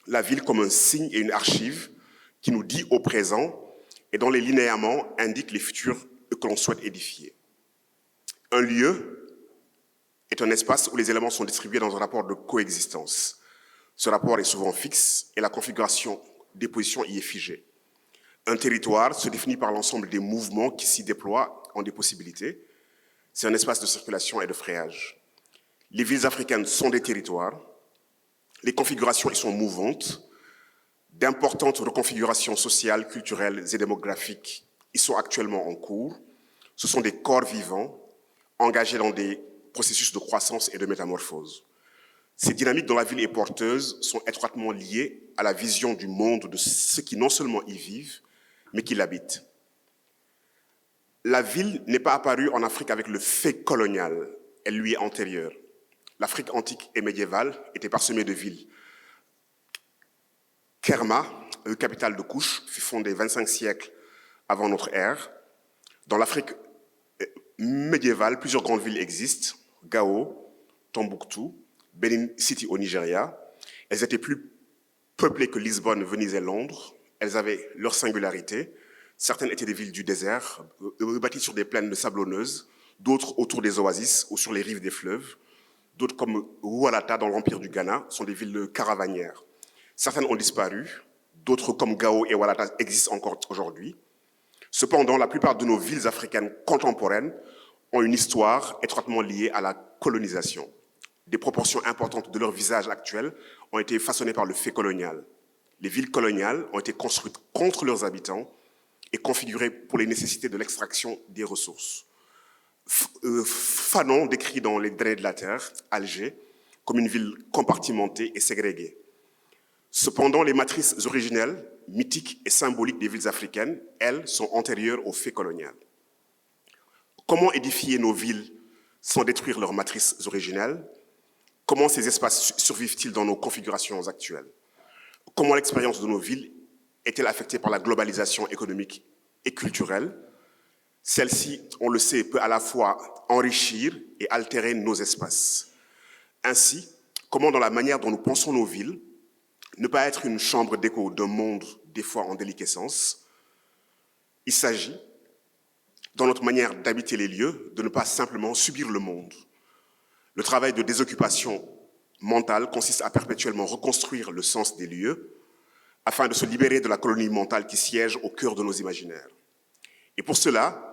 La ville comme un signe et une archive qui nous dit au présent et dont les linéaments indiquent les futurs que l'on souhaite édifier. Un lieu est un espace où les éléments sont distribués dans un rapport de coexistence. Ce rapport est souvent fixe et la configuration des positions y est figée. Un territoire se définit par l'ensemble des mouvements qui s'y déploient en des possibilités. C'est un espace de circulation et de frayage. Les villes africaines sont des territoires. Les configurations y sont mouvantes. D'importantes reconfigurations sociales, culturelles et démographiques y sont actuellement en cours. Ce sont des corps vivants engagés dans des processus de croissance et de métamorphose. Ces dynamiques dont la ville est porteuse sont étroitement liées à la vision du monde de ceux qui non seulement y vivent, mais qui l'habitent. La ville n'est pas apparue en Afrique avec le fait colonial, elle lui est antérieure. L'Afrique antique et médiévale était parsemée de villes. Kerma, capitale de Kouch, fut fondée 25 siècles avant notre ère. Dans l'Afrique médiévale, plusieurs grandes villes existent, Gao, Tombouctou, Benin City au Nigeria. Elles étaient plus peuplées que Lisbonne, Venise et Londres. Elles avaient leur singularité. Certaines étaient des villes du désert, bâties sur des plaines sablonneuses, d'autres autour des oasis ou sur les rives des fleuves. D'autres, comme Oualata dans l'Empire du Ghana, sont des villes caravanières. Certaines ont disparu, d'autres, comme Gao et Oualata, existent encore aujourd'hui. Cependant, la plupart de nos villes africaines contemporaines ont une histoire étroitement liée à la colonisation. Des proportions importantes de leur visage actuel ont été façonnées par le fait colonial. Les villes coloniales ont été construites contre leurs habitants et configurées pour les nécessités de l'extraction des ressources. Fanon décrit dans Les Drets de la Terre, Alger, comme une ville compartimentée et ségrégée. Cependant, les matrices originelles, mythiques et symboliques des villes africaines, elles, sont antérieures au fait colonial. Comment édifier nos villes sans détruire leurs matrices originelles? Comment ces espaces survivent-ils dans nos configurations actuelles? Comment l'expérience de nos villes est-elle affectée par la globalisation économique et culturelle? Celle-ci, on le sait, peut à la fois enrichir et altérer nos espaces. Ainsi, comment dans la manière dont nous pensons nos villes, ne pas être une chambre d'écho d'un monde des fois en déliquescence? Il s'agit, dans notre manière d'habiter les lieux, de ne pas simplement subir le monde. Le travail de désoccupation mentale consiste à perpétuellement reconstruire le sens des lieux afin de se libérer de la colonie mentale qui siège au cœur de nos imaginaires. Et pour cela,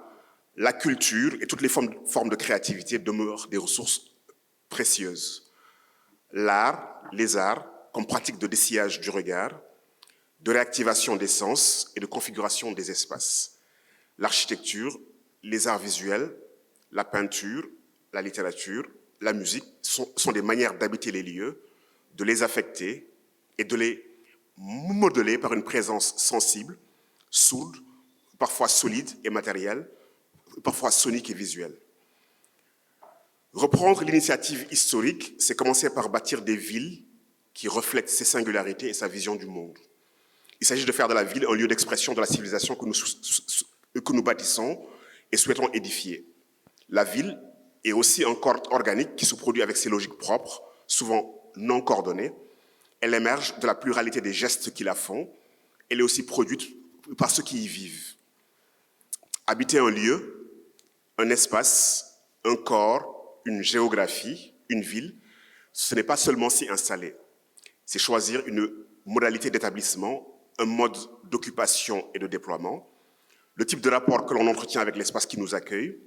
la culture et toutes les formes de créativité demeurent des ressources précieuses. L'art, les arts, comme pratique de dessillage du regard, de réactivation des sens et de configuration des espaces. L'architecture, les arts visuels, la peinture, la littérature, la musique sont des manières d'habiter les lieux, de les affecter et de les modeler par une présence sensible, sourde, parfois solide et matérielle, parfois sonique et visuelle. Reprendre l'initiative historique, c'est commencer par bâtir des villes qui reflètent ses singularités et sa vision du monde. Il s'agit de faire de la ville un lieu d'expression de la civilisation que nous bâtissons et souhaitons édifier. La ville est aussi un corps organique qui se produit avec ses logiques propres, souvent non coordonnées. Elle émerge de la pluralité des gestes qui la font. Elle est aussi produite par ceux qui y vivent. Habiter un lieu, un espace, un corps, une géographie, une ville, ce n'est pas seulement s'y installer. C'est choisir une modalité d'établissement, un mode d'occupation et de déploiement, le type de rapport que l'on entretient avec l'espace qui nous accueille.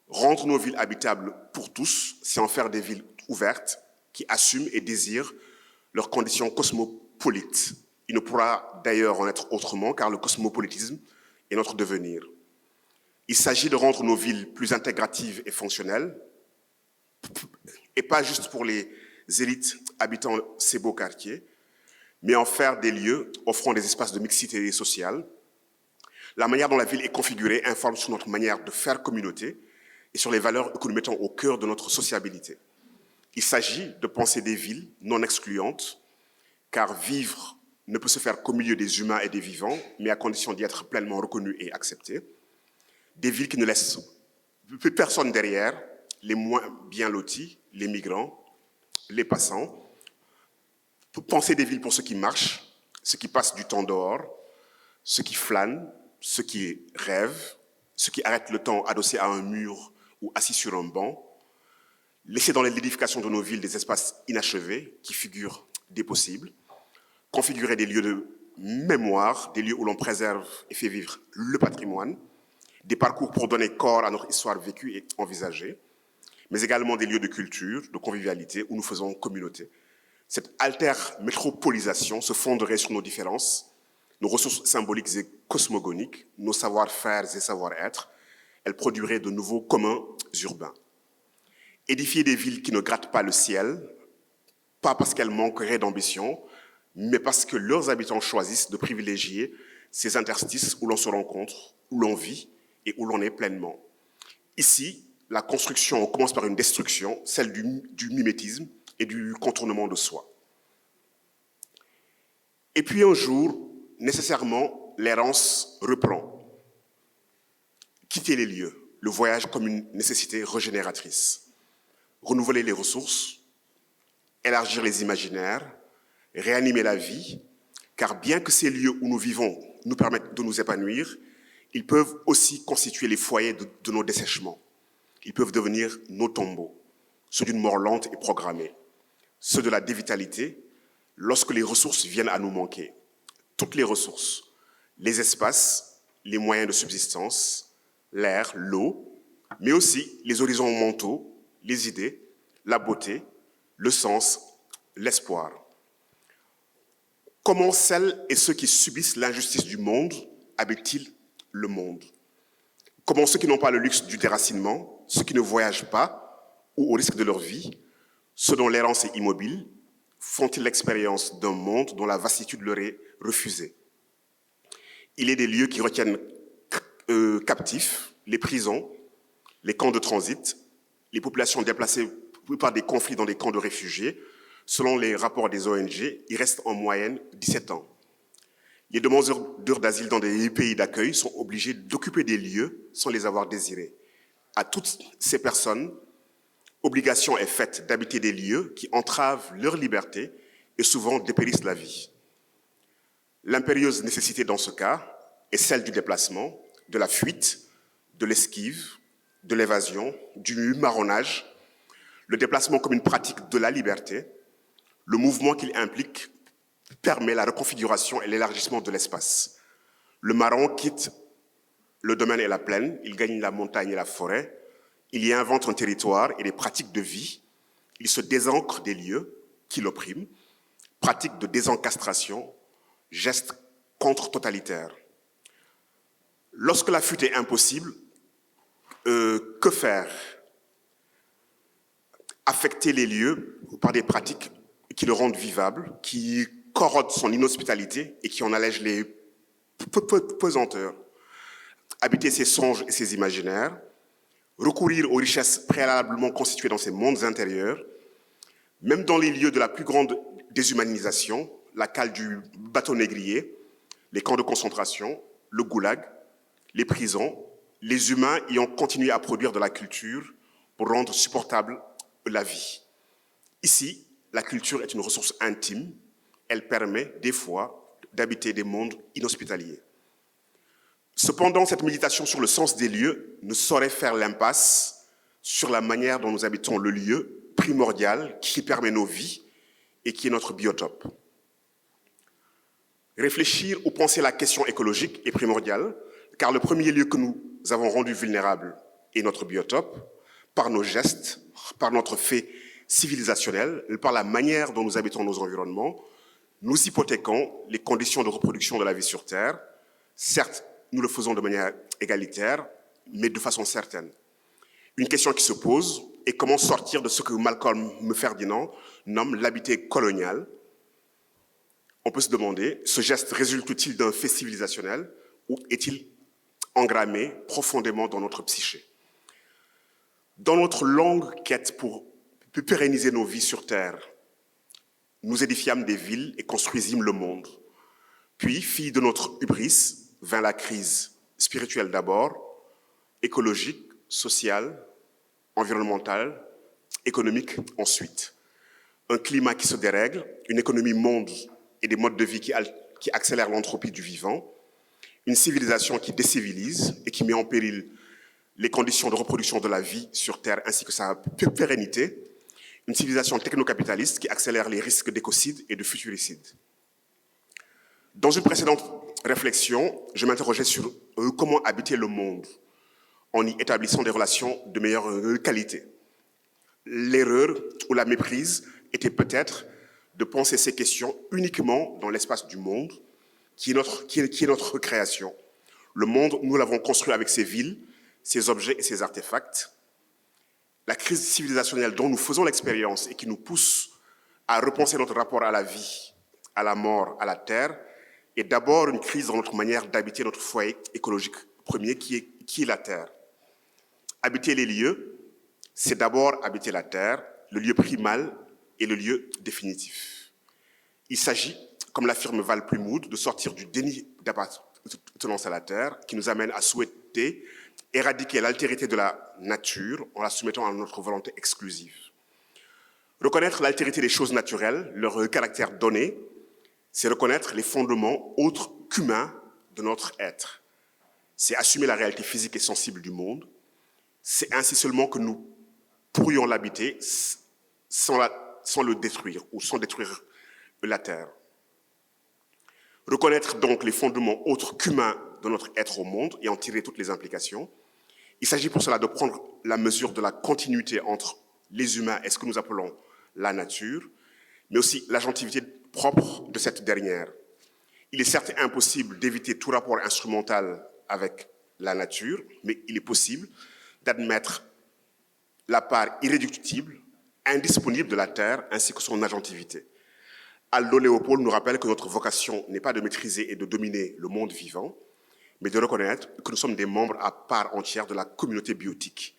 Rendre nos villes habitables pour tous, c'est en faire des villes ouvertes qui assument et désirent leurs conditions cosmopolites. Il ne pourra d'ailleurs en être autrement car le cosmopolitisme est notre devenir. Il s'agit de rendre nos villes plus intégratives et fonctionnelles, et pas juste pour les élites habitant ces beaux quartiers, mais en faire des lieux offrant des espaces de mixité sociale. La manière dont la ville est configurée informe sur notre manière de faire communauté et sur les valeurs que nous mettons au cœur de notre sociabilité. Il s'agit de penser des villes non excluantes, car vivre ne peut se faire qu'au milieu des humains et des vivants, mais à condition d'y être pleinement reconnu et accepté. Des villes qui ne laissent personne derrière, les moins bien lotis, les migrants, les passants. Penser des villes pour ceux qui marchent, ceux qui passent du temps dehors, ceux qui flânent, ceux qui rêvent, ceux qui arrêtent le temps adossés à un mur ou assis sur un banc. Laisser dans l'édification de nos villes des espaces inachevés qui figurent des possibles. Configurer des lieux de mémoire, des lieux où l'on préserve et fait vivre le patrimoine. Des parcours pour donner corps à notre histoire vécue et envisagée. Mais également des lieux de culture, de convivialité où nous faisons communauté. Cette alter-métropolisation se fonderait sur nos différences, nos ressources symboliques et cosmogoniques, nos savoir-faire et savoir-être. Elle produirait de nouveaux communs urbains. Édifier des villes qui ne grattent pas le ciel, pas parce qu'elles manqueraient d'ambition, mais parce que leurs habitants choisissent de privilégier ces interstices où l'on se rencontre, où l'on vit et où l'on est pleinement. Ici, la construction commence par une destruction, celle du mimétisme et du contournement de soi. Et puis un jour, nécessairement, l'errance reprend. Quitter les lieux, le voyage comme une nécessité régénératrice. Renouveler les ressources, élargir les imaginaires, réanimer la vie, car bien que ces lieux où nous vivons nous permettent de nous épanouir, ils peuvent aussi constituer les foyers de nos dessèchements. Ils peuvent devenir nos tombeaux, ceux d'une mort lente et programmée, ceux de la dévitalité, lorsque les ressources viennent à nous manquer. Toutes les ressources, les espaces, les moyens de subsistance, l'air, l'eau, mais aussi les horizons mentaux, les idées, la beauté, le sens, l'espoir. Comment celles et ceux qui subissent l'injustice du monde habitent-ils le monde? Comment ceux qui n'ont pas le luxe du déracinement, ceux qui ne voyagent pas ou au risque de leur vie, ceux dont l'errance est immobile, font-ils l'expérience d'un monde dont la vastitude leur est refusée? Il est des lieux qui retiennent captifs les prisons, les camps de transit, les populations déplacées par des conflits dans des camps de réfugiés. Selon les rapports des ONG, il reste en moyenne 17 ans. Les demandeurs d'asile dans des pays d'accueil sont obligés d'occuper des lieux sans les avoir désirés. À toutes ces personnes, obligation est faite d'habiter des lieux qui entravent leur liberté et souvent dépérissent la vie. L'impérieuse nécessité dans ce cas est celle du déplacement, de la fuite, de l'esquive, de l'évasion, du marronnage. Le déplacement comme une pratique de la liberté, le mouvement qu'il implique permet la reconfiguration et l'élargissement de l'espace. Le marron quitte le domaine et la plaine, il gagne la montagne et la forêt, il y invente un territoire et des pratiques de vie, il se désancre des lieux qui l'oppriment, pratique de désencastration, gestes contre-totalitaires. Lorsque la fuite est impossible, que faire? Affecter les lieux par des pratiques qui le rendent vivable, qui corrodent son inhospitalité et qui en allègent les pesanteurs. Habiter ses songes et ses imaginaires, recourir aux richesses préalablement constituées dans ses mondes intérieurs, même dans les lieux de la plus grande déshumanisation, la cale du bateau négrier, les camps de concentration, le goulag, les prisons, les humains y ont continué à produire de la culture pour rendre supportable la vie. Ici, la culture est une ressource intime, elle permet des fois d'habiter des mondes inhospitaliers. Cependant, cette méditation sur le sens des lieux ne saurait faire l'impasse sur la manière dont nous habitons le lieu primordial qui permet nos vies et qui est notre biotope. Réfléchir ou penser la question écologique est primordial, car le premier lieu que nous avons rendu vulnérable est notre biotope, par nos gestes, par notre fait civilisationnel, par la manière dont nous habitons nos environnements, nous hypothéquons les conditions de reproduction de la vie sur Terre. Certes, nous le faisons de manière égalitaire, mais de façon certaine. Une question qui se pose est comment sortir de ce que Malcolm Ferdinand nomme l'habité colonial. On peut se demander, ce geste résulte-t-il d'un fait civilisationnel ou est-il engrammé profondément dans notre psyché? Dans notre longue quête pour pérenniser nos vies sur Terre, nous édifiâmes des villes et construisîmes le monde. Puis, fille de notre hubris, vint la crise spirituelle d'abord, écologique, sociale, environnementale, économique ensuite. Un climat qui se dérègle, une économie monde et des modes de vie qui accélèrent l'entropie du vivant, une civilisation qui décivilise et qui met en péril les conditions de reproduction de la vie sur Terre ainsi que sa pérennité, une civilisation technocapitaliste qui accélère les risques d'écocide et de futuricide. Dans une précédente réflexion, je m'interrogeais sur comment habiter le monde en y établissant des relations de meilleure qualité. L'erreur ou la méprise était peut-être de penser ces questions uniquement dans l'espace du monde, qui est notre création. Le monde, nous l'avons construit avec ses villes, ses objets et ses artefacts. La crise civilisationnelle dont nous faisons l'expérience et qui nous pousse à repenser notre rapport à la vie, à la mort, à la terre, est d'abord une crise dans notre manière d'habiter notre foyer écologique premier, qui est la terre. Habiter les lieux, c'est d'abord habiter la terre, le lieu primal et le lieu définitif. Il s'agit, comme l'affirme Val Plumwood, de sortir du déni d'appartenance à la terre qui nous amène à souhaiter éradiquer l'altérité de la nature en la soumettant à notre volonté exclusive. Reconnaître l'altérité des choses naturelles, leur caractère donné, c'est reconnaître les fondements autres qu'humains de notre être. C'est assumer la réalité physique et sensible du monde. C'est ainsi seulement que nous pourrions l'habiter sans le détruire ou sans détruire la terre. Reconnaître donc les fondements autres qu'humains de notre être au monde et en tirer toutes les implications. Il s'agit pour cela de prendre la mesure de la continuité entre les humains et ce que nous appelons la nature, mais aussi l'agentivité propre de cette dernière. Il est certes impossible d'éviter tout rapport instrumental avec la nature, mais il est possible d'admettre la part irréductible, indisponible de la Terre, ainsi que son agentivité. Aldo Léopold nous rappelle que notre vocation n'est pas de maîtriser et de dominer le monde vivant, mais de reconnaître que nous sommes des membres à part entière de la communauté biotique.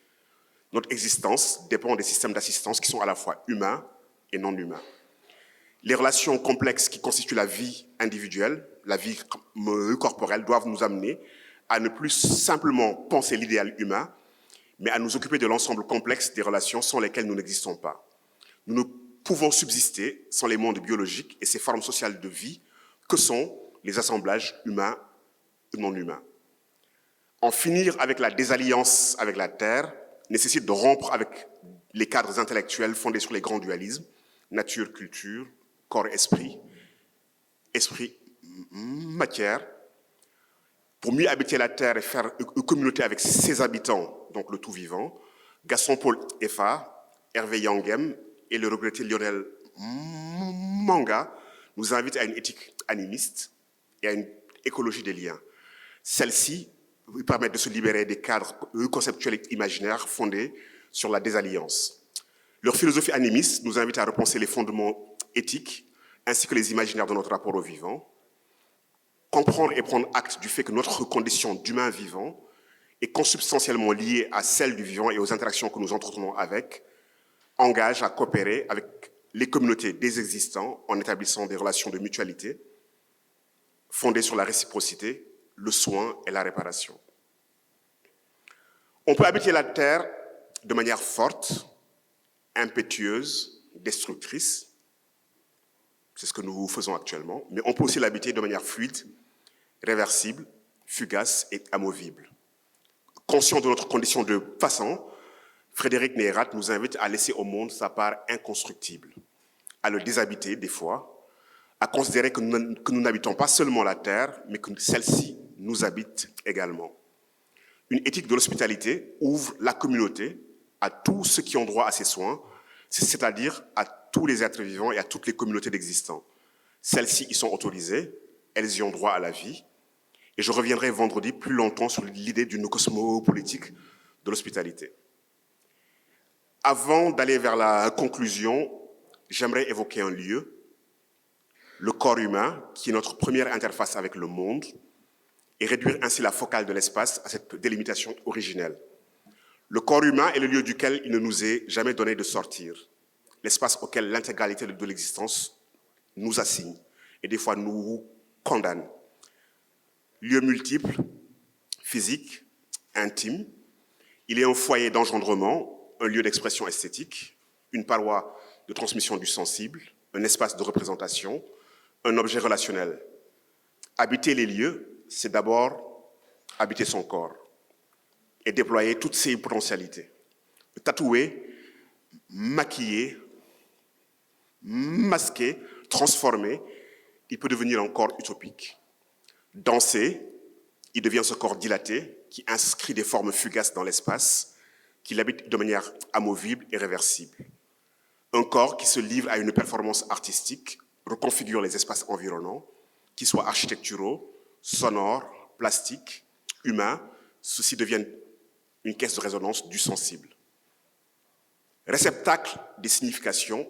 Notre existence dépend des systèmes d'assistance qui sont à la fois humains et non humains. Les relations complexes qui constituent la vie individuelle, la vie corporelle, doivent nous amener à ne plus simplement penser l'idéal humain, mais à nous occuper de l'ensemble complexe des relations sans lesquelles nous n'existons pas. Nous ne pouvons subsister sans les mondes biologiques et ces formes sociales de vie que sont les assemblages humains et non humains. En finir avec la désalliance avec la Terre nécessite de rompre avec les cadres intellectuels fondés sur les grands dualismes, nature-culture, corps-esprit, esprit-matière, pour mieux habiter la Terre et faire une communauté avec ses habitants, donc le tout vivant. Gaston-Paul Effa, Hervé Yangem et le regretté Lionel Manga nous invitent à une éthique animiste et à une écologie des liens. Celle-ci permet de se libérer des cadres conceptuels et imaginaires fondés sur la désalliance. Leur philosophie animiste nous invite à repenser les fondements éthiques ainsi que les imaginaires de notre rapport au vivant, comprendre et prendre acte du fait que notre condition d'humain vivant est consubstantiellement liée à celle du vivant et aux interactions que nous entretenons avec, engage à coopérer avec les communautés des existants en établissant des relations de mutualité fondées sur la réciprocité, le soin et la réparation. On peut habiter la Terre de manière forte, impétueuse, destructrice. C'est ce que nous faisons actuellement. Mais on peut aussi l'habiter de manière fluide, réversible, fugace et amovible. Conscient de notre condition de passant, Frédéric Nérat nous invite à laisser au monde sa part inconstructible, à le déshabiter des fois, à considérer que nous n'habitons pas seulement la Terre, mais que celle-ci nous habite également. Une éthique de l'hospitalité ouvre la communauté à tous ceux qui ont droit à ses soins, c'est-à-dire à tous les êtres vivants et à toutes les communautés d'existants. Celles-ci y sont autorisées, elles y ont droit à la vie. Et je reviendrai vendredi plus longtemps sur l'idée d'une cosmopolitique de l'hospitalité. Avant d'aller vers la conclusion, j'aimerais évoquer un lieu, le corps humain, qui est notre première interface avec le monde, et réduire ainsi la focale de l'espace à cette délimitation originelle. Le corps humain est le lieu duquel il ne nous est jamais donné de sortir, l'espace auquel l'intégralité de l'existence nous assigne et des fois nous condamne. Lieu multiple, physique, intime, il est un foyer d'engendrement, un lieu d'expression esthétique, une paroi de transmission du sensible, un espace de représentation, un objet relationnel. Habiter les lieux, c'est d'abord habiter son corps et déployer toutes ses potentialités. Tatouer, maquiller, masquer, transformer, il peut devenir un corps utopique. Danser, il devient ce corps dilaté qui inscrit des formes fugaces dans l'espace, qui l'habite de manière amovible et réversible. Un corps qui se livre à une performance artistique reconfigure les espaces environnants, qu'ils soient architecturaux, sonores, plastiques, humains, ceux-ci deviennent une caisse de résonance du sensible. Réceptacle des significations,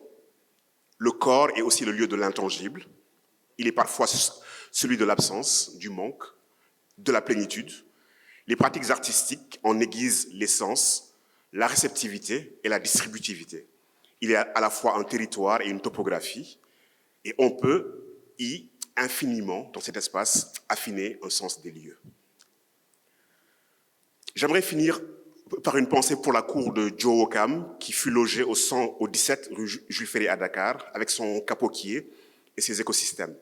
le corps est aussi le lieu de l'intangible. Il est parfois celui de l'absence, du manque, de la plénitude. Les pratiques artistiques en aiguisent l'essence, la réceptivité et la distributivité. Il est à la fois un territoire et une topographie, et on peut y infiniment, dans cet espace, affiner un sens des lieux. J'aimerais finir par une pensée pour la cour de Joe Occam, qui fut logée au 17 rue Jules Ferry à Dakar, avec son capoquier et ses écosystèmes.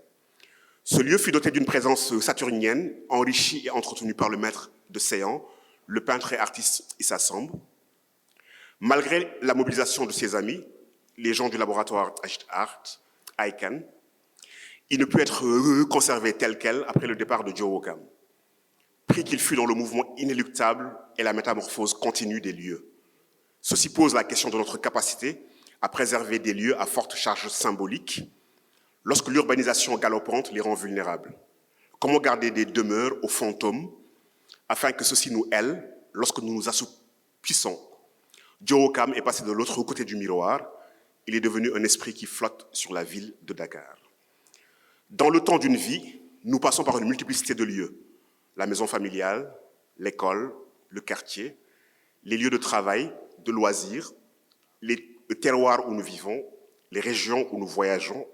Ce lieu fut doté d'une présence saturnienne, enrichie et entretenue par le maître de séance, le peintre et artiste Issa Samb. Malgré la mobilisation de ses amis, les gens du laboratoire Art, ICANN, il ne put être conservé tel quel après le départ de Joe Occam. Pris qu'il fut dans le mouvement inéluctable et la métamorphose continue des lieux. Ceci pose la question de notre capacité à préserver des lieux à forte charge symbolique lorsque l'urbanisation galopante les rend vulnérables. Comment garder des demeures aux fantômes afin que ceux-ci nous aillent lorsque nous nous assoupissons? Joe Occam est passé de l'autre côté du miroir. Il est devenu un esprit qui flotte sur la ville de Dakar. Dans le temps d'une vie, nous passons par une multiplicité de lieux. La maison familiale, l'école, le quartier, les lieux de travail, de loisirs, les terroirs où nous vivons, les régions où nous voyageons,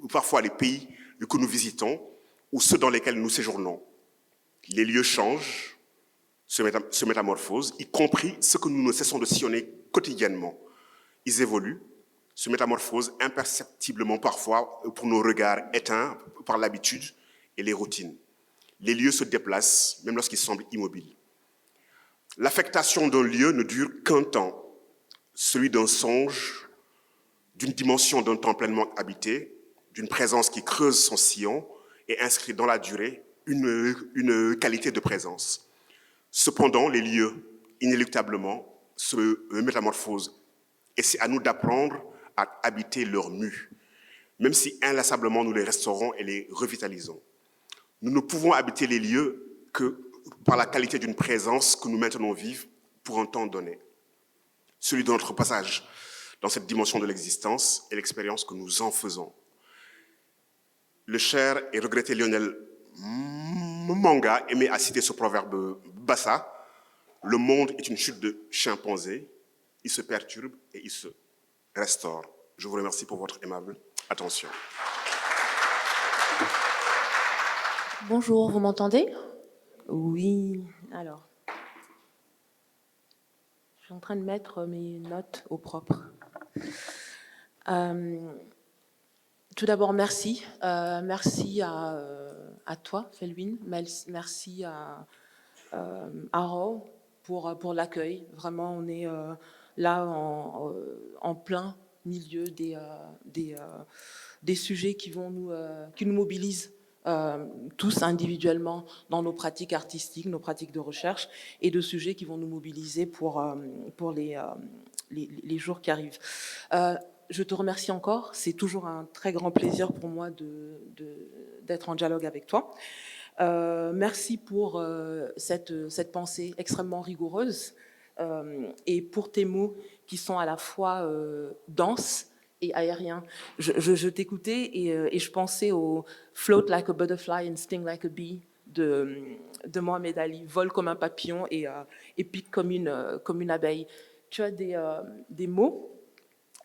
ou parfois les pays que nous visitons, ou ceux dans lesquels nous séjournons. Les lieux changent, se métamorphosent, y compris ceux que nous ne cessons de sillonner quotidiennement. Ils évoluent, se métamorphosent imperceptiblement parfois pour nos regards éteints par l'habitude et les routines. Les lieux se déplacent, même lorsqu'ils semblent immobiles. L'affectation d'un lieu ne dure qu'un temps. celui d'un songe, d'une dimension d'un temps pleinement habité, d'une présence qui creuse son sillon et inscrit dans la durée une qualité de présence. Cependant, les lieux, inéluctablement, se métamorphosent et c'est à nous d'apprendre à habiter leur mue, même si inlassablement nous les restaurons et les revitalisons. Nous ne pouvons habiter les lieux que par la qualité d'une présence que nous maintenons vive pour un temps donné. Celui de notre passage dans cette dimension de l'existence et l'expérience que nous en faisons. Le cher et regretté Lionel Manga aimait à citer ce proverbe bassa: le monde est une chute de chimpanzé, il se perturbe et il se restaure. Je vous remercie pour votre aimable attention. Bonjour, vous m'entendez? Oui, alors. Je suis en train de mettre mes notes au propre. Tout d'abord, merci. Merci à toi, Felwine. Merci à Haro pour l'accueil. Vraiment, on est là en plein milieu des sujets qui nous mobilisent tous individuellement dans nos pratiques artistiques, nos pratiques de recherche, et de sujets qui vont nous mobiliser pour les jours qui arrivent. Je te remercie encore. C'est toujours un très grand plaisir pour moi d'être en dialogue avec toi. Merci pour cette pensée extrêmement rigoureuse et pour tes mots qui sont à la fois denses et aériens. Je t'écoutais et je pensais au « float like a butterfly and sting like a bee » de Mohamed Ali, vole comme un papillon et pique comme une abeille. Tu as des mots,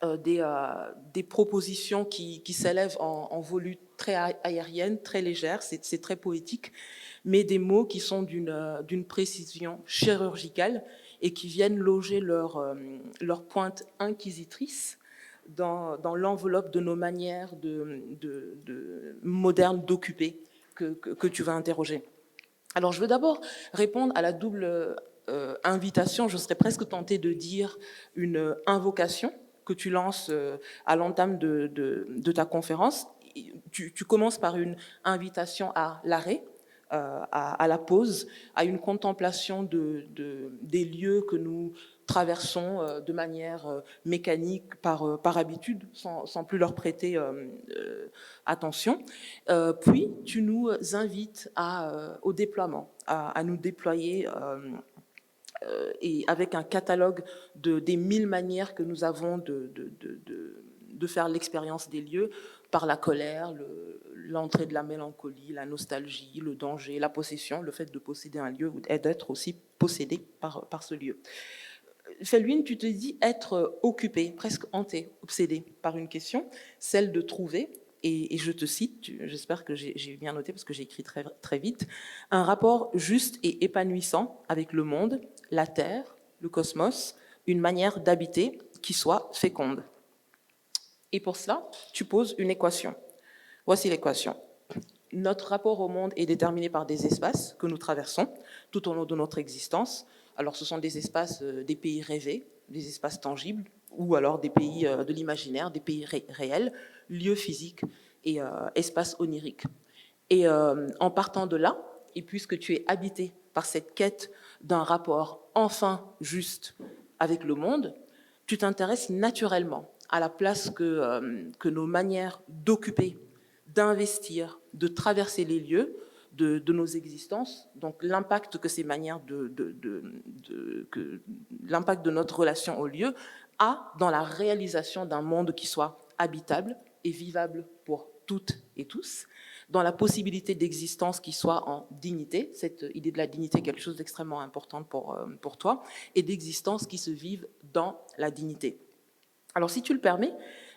des propositions qui s'élèvent en volutes très aériennes, très légères, c'est très poétique, mais des mots qui sont d'une précision chirurgicale et qui viennent loger leur pointe inquisitrice dans l'enveloppe de nos manières modernes d'occuper que tu vas interroger. Alors, je veux d'abord répondre à la double invitation, je serais presque tentée de dire une invocation que tu lances à l'entame de ta conférence. Tu commences par une invitation à l'arrêt, à la pause, à une contemplation des lieux que nous traversons de manière mécanique par habitude, sans plus leur prêter attention. Puis, tu nous invites au déploiement, à nous déployer et avec un catalogue des 1000 manières que nous avons de faire l'expérience des lieux, par la colère, l'entrée de la mélancolie, la nostalgie, le danger, la possession, le fait de posséder un lieu et d'être aussi possédé par ce lieu. Felwine, tu te dis être occupé, presque hanté, obsédé par une question, celle de trouver, et je te cite, j'espère que j'ai bien noté parce que j'ai écrit très, très vite, un rapport juste et épanouissant avec le monde, la Terre, le cosmos, une manière d'habiter qui soit féconde. Et pour cela, tu poses une équation. Voici l'équation. Notre rapport au monde est déterminé par des espaces que nous traversons tout au long de notre existence. Alors, ce sont des espaces des pays rêvés, des espaces tangibles, ou alors des pays de l'imaginaire, des pays réels, lieux physiques et espaces oniriques. Et en partant de là, et puisque tu es habité par cette quête d'un rapport enfin juste avec le monde, tu t'intéresses naturellement à la place que nos manières d'occuper, d'investir, de traverser les lieux de nos existences, donc l'impact que ces manières l'impact de notre relation au lieu a dans la réalisation d'un monde qui soit habitable et vivable pour toutes et tous, dans la possibilité d'existence qui soit en dignité, cette idée de la dignité est quelque chose d'extrêmement important pour toi, et d'existence qui se vive dans la dignité. Alors, si tu le permets,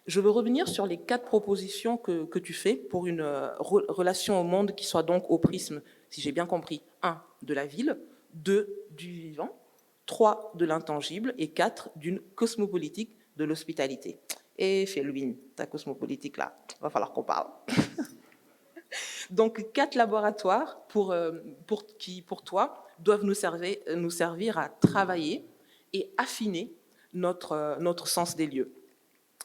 je veux revenir sur les 4 propositions que tu fais pour une relation au monde qui soit donc au prisme, si j'ai bien compris, 1, de la ville, 2, du vivant, 3, de l'intangible, et 4, d'une cosmopolitique de l'hospitalité. Et Felwine, ta cosmopolitique là, va falloir qu'on parle. Donc, 4 laboratoires qui, pour toi, doivent nous servir à travailler et affiner notre sens des lieux.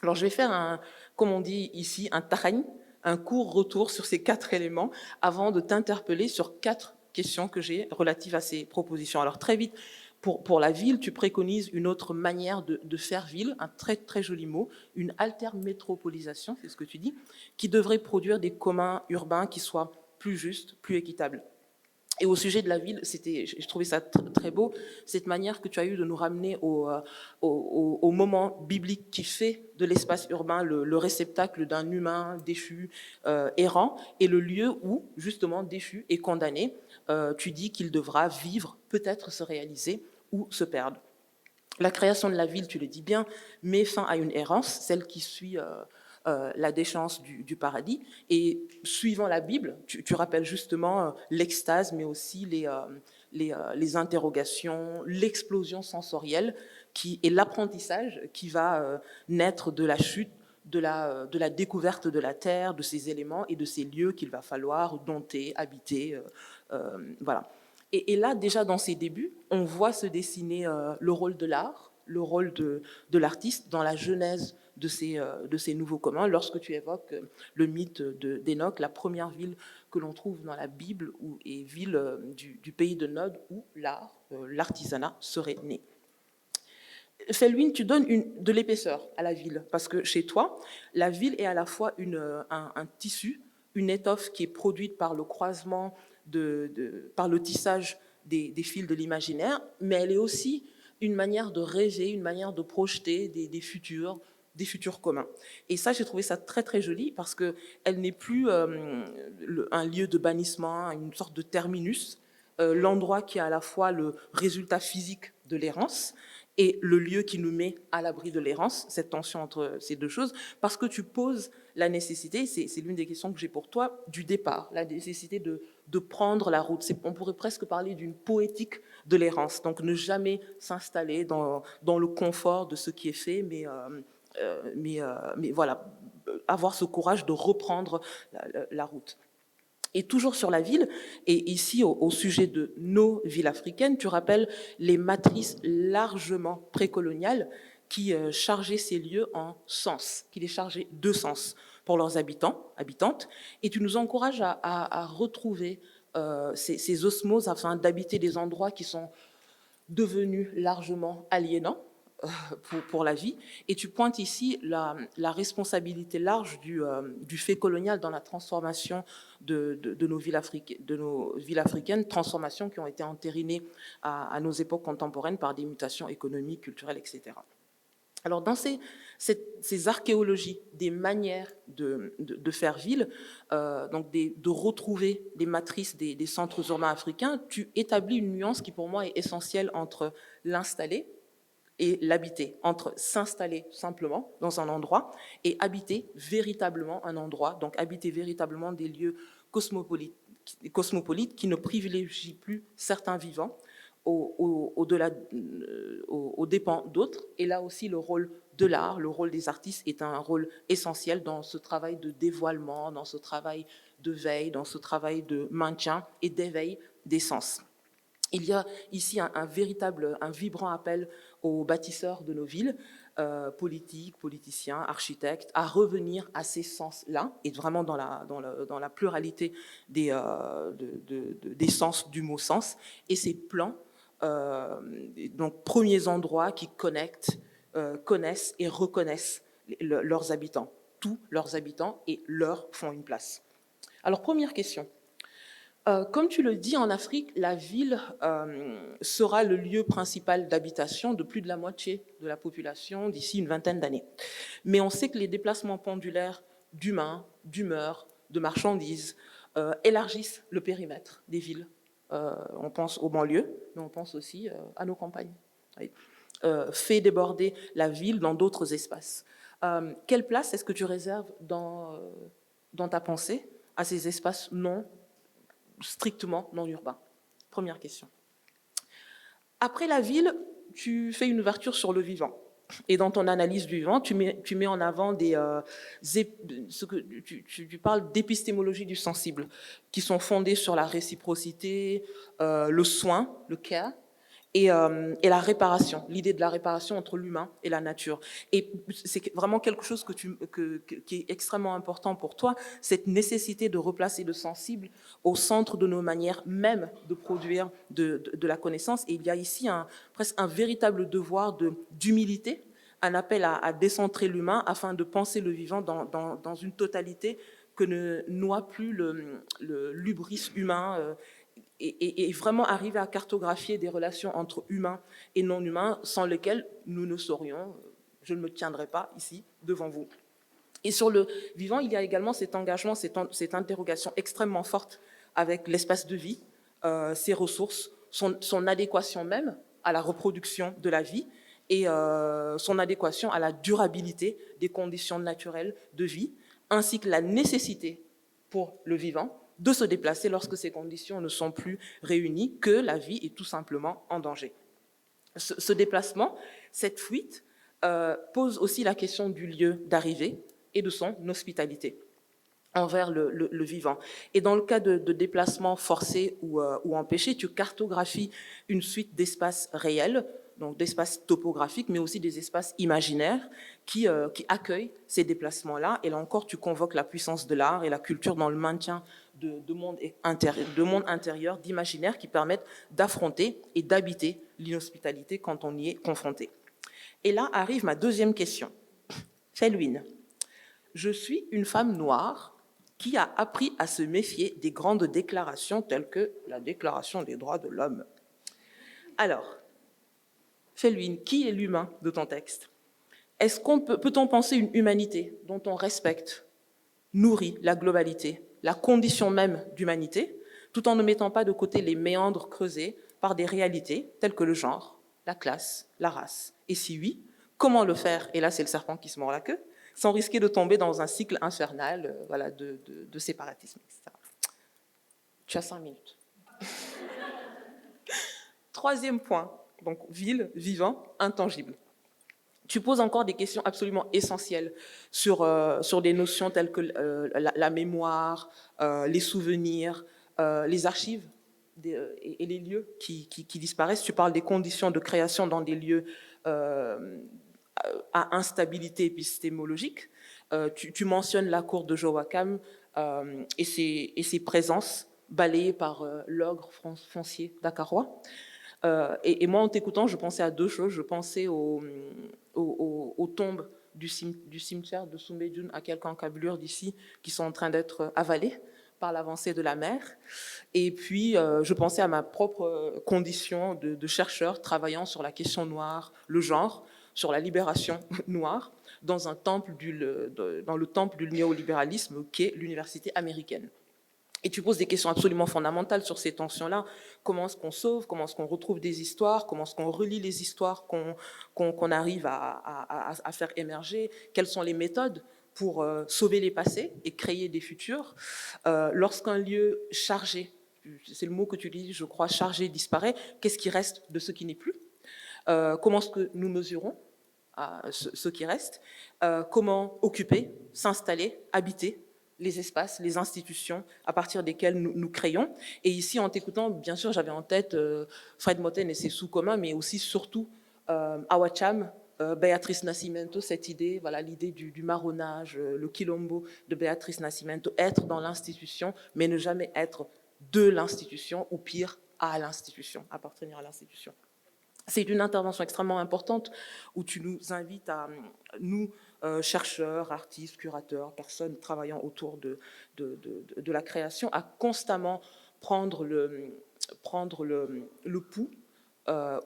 Alors je vais faire, comme on dit ici, un tahani, un court retour sur ces 4 éléments avant de t'interpeller sur 4 questions que j'ai relatives à ces propositions. Alors très vite, pour la ville, tu préconises une autre manière de faire ville, un très très joli mot, une altermétropolisation, c'est ce que tu dis, qui devrait produire des communs urbains qui soient plus justes, plus équitables. Et au sujet de la ville, je trouvais ça très beau, cette manière que tu as eue de nous ramener au moment biblique qui fait de l'espace urbain le réceptacle d'un humain déchu, errant, et le lieu où, justement, déchu et condamné, tu dis qu'il devra vivre, peut-être se réaliser ou se perdre. La création de la ville, tu le dis bien, met fin à une errance, celle qui suit la déchéance du paradis. Et suivant la Bible, tu rappelles justement l'extase, mais aussi les interrogations, l'explosion sensorielle et l'apprentissage qui va naître de la chute, de la découverte de la terre, de ces éléments et de ces lieux qu'il va falloir dompter, habiter. Voilà. Et là, déjà dans ses débuts, on voit se dessiner le rôle de l'art, le rôle de l'artiste dans la genèse de ces nouveaux communs, lorsque tu évoques le mythe d'Enoch, la première ville que l'on trouve dans la Bible, et ville du pays de Nod, où l'art, l'artisanat serait né. Felwine, tu donnes de l'épaisseur à la ville, parce que chez toi, la ville est à la fois un tissu, une étoffe qui est produite par le croisement, par le tissage des fils de l'imaginaire, mais elle est aussi une manière de rêver, une manière de projeter des futurs communs. Et ça, j'ai trouvé ça très très joli, parce qu'elle n'est plus un lieu de bannissement, une sorte de terminus, l'endroit qui a à la fois le résultat physique de l'errance et le lieu qui nous met à l'abri de l'errance, cette tension entre ces deux choses, parce que tu poses la nécessité, c'est l'une des questions que j'ai pour toi, du départ, la nécessité de prendre la route. On pourrait presque parler d'une poétique de l'errance, donc ne jamais s'installer dans le confort de ce qui est fait, mais voilà, avoir ce courage de reprendre la route. Et toujours sur la ville, et ici au sujet de nos villes africaines, tu rappelles les matrices largement précoloniales qui chargeaient ces lieux en sens, qui les chargeaient de sens pour leurs habitants, habitantes, et tu nous encourages à retrouver ces osmoses afin d'habiter des endroits qui sont devenus largement aliénants pour la vie, et tu pointes ici la responsabilité large du fait colonial dans la transformation de nos villes africaines, transformations qui ont été entérinées à nos époques contemporaines par des mutations économiques, culturelles, etc. Alors dans ces archéologies des manières de faire ville, donc de retrouver des matrices des centres urbains africains, tu établis une nuance qui pour moi est essentielle entre l'installer et l'habiter, entre s'installer simplement dans un endroit et habiter véritablement un endroit, donc habiter véritablement des lieux cosmopolites qui ne privilégient plus certains vivants aux dépens d'autres. Et là aussi, le rôle de l'art, le rôle des artistes est un rôle essentiel dans ce travail de dévoilement, dans ce travail de veille, dans ce travail de maintien et d'éveil des sens. Il y a ici un vibrant appel aux bâtisseurs de nos villes, politiques, politiciens, architectes, à revenir à ces sens-là, et vraiment dans la pluralité des sens du mot sens, et ces plans, donc premiers endroits qui connectent, connaissent et reconnaissent leurs habitants, tous leurs habitants, et leur font une place. Alors première question. Comme tu le dis, en Afrique, la ville sera le lieu principal d'habitation de plus de la moitié de la population d'ici une vingtaine d'années. Mais on sait que les déplacements pendulaires d'humains, d'humeurs, de marchandises élargissent le périmètre des villes. On pense aux banlieues, mais on pense aussi à nos campagnes. Oui. Fait déborder la ville dans d'autres espaces. Quelle place est-ce que tu réserves dans ta pensée à ces espaces strictement non urbain? Première question. Après la ville, tu fais une ouverture sur le vivant. Et dans ton analyse du vivant, tu mets en avant tu parles d'épistémologie du sensible, qui sont fondées sur la réciprocité, le soin, le care, et la réparation, l'idée de la réparation entre l'humain et la nature. Et c'est vraiment quelque chose qui est extrêmement important pour toi, cette nécessité de replacer le sensible au centre de nos manières même de produire de la connaissance. Et il y a ici presque un véritable devoir d'humilité, un appel à décentrer l'humain afin de penser le vivant dans une totalité que ne noie plus le lubris humain, et vraiment arriver à cartographier des relations entre humains et non humains sans lesquelles nous ne saurions, je ne me tiendrai pas ici devant vous. Et sur le vivant, il y a également cet engagement, cette interrogation extrêmement forte avec l'espace de vie, ses ressources, son adéquation même à la reproduction de la vie et son adéquation à la durabilité des conditions naturelles de vie, ainsi que la nécessité pour le vivant de se déplacer lorsque ces conditions ne sont plus réunies, que la vie est tout simplement en danger. Ce déplacement, cette fuite, pose aussi la question du lieu d'arrivée et de son hospitalité envers le vivant. Et dans le cas de déplacements forcés ou empêchés, tu cartographies une suite d'espaces réels, donc d'espaces topographiques, mais aussi des espaces imaginaires qui accueillent ces déplacements-là. Et là encore, tu convoques la puissance de l'art et la culture dans le maintien de monde intérieur, d'imaginaire qui permettent d'affronter et d'habiter l'inhospitalité quand on y est confronté. Et là arrive ma deuxième question. Felwine, je suis une femme noire qui a appris à se méfier des grandes déclarations telles que la Déclaration des droits de l'homme. Alors, Felwine, qui est l'humain de ton texte? Peut-on penser une humanité dont on respecte, nourrit la globalité, la condition même d'humanité, tout en ne mettant pas de côté les méandres creusés par des réalités telles que le genre, la classe, la race? Et si oui, comment le faire? Et là, c'est le serpent qui se mord la queue, sans risquer de tomber dans un cycle infernal de séparatisme, etc. Tu as 5 minutes. Troisième point, donc ville, vivant, intangible. Tu poses encore des questions absolument essentielles sur des notions telles que la mémoire, les souvenirs, les archives et les lieux qui disparaissent. Tu parles des conditions de création dans des lieux à instabilité épistémologique. Tu mentionnes la cour de Joachim et ses présences balayées par l'ogre foncier dakarois. Et moi, en t'écoutant, je pensais à deux choses. Je pensais aux tombes du cimetière de Soumbédioune à quelques encablures d'ici qui sont en train d'être avalées par l'avancée de la mer. Et puis, je pensais à ma propre condition de chercheur travaillant sur la question noire, le genre, sur la libération noire, dans le temple du néolibéralisme qu'est l'université américaine. Et tu poses des questions absolument fondamentales sur ces tensions-là. Comment est-ce qu'on sauve? Comment est-ce qu'on retrouve des histoires? Comment est-ce qu'on relie les histoires qu'on arrive à faire émerger? Quelles sont les méthodes pour sauver les passés et créer des futurs? Lorsqu'un lieu chargé, c'est le mot que tu dis, je crois, chargé disparaît, qu'est-ce qui reste de ce qui n'est plus? Comment est-ce que nous mesurons ce qui reste? Comment occuper, s'installer, habiter les espaces, les institutions à partir desquelles nous créons. Et ici, en t'écoutant, bien sûr, j'avais en tête Fred Moten et ses sous-communs, mais aussi, surtout, Awacham, Béatrice Nascimento, cette idée, voilà, l'idée du marronnage, le quilombo de Béatrice Nascimento, être dans l'institution, mais ne jamais être de l'institution, ou pire, à l'institution, appartenir à l'institution. C'est une intervention extrêmement importante où tu nous invites à, nous, chercheurs, artistes, curateurs, personnes travaillant autour de la création, à constamment prendre le pouls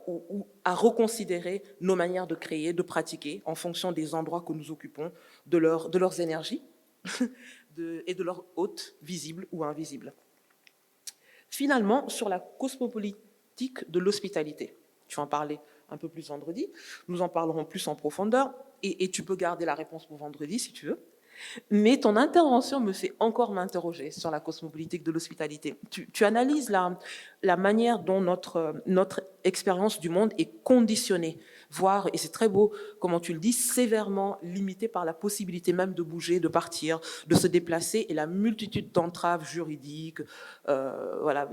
ou à reconsidérer nos manières de créer, de pratiquer en fonction des endroits que nous occupons, de leurs énergies et de leurs hôtes, visibles ou invisibles. Finalement, sur la cosmopolitique de l'hospitalité, tu vas en parler un peu plus vendredi, nous en parlerons plus en profondeur, et tu peux garder la réponse pour vendredi si tu veux. Mais ton intervention me fait encore m'interroger sur la cosmopolitique de l'hospitalité. Tu analyses la manière dont notre expérience du monde est conditionnée, voire, et c'est très beau comment tu le dis, sévèrement limitée par la possibilité même de bouger, de partir, de se déplacer, et la multitude d'entraves juridiques,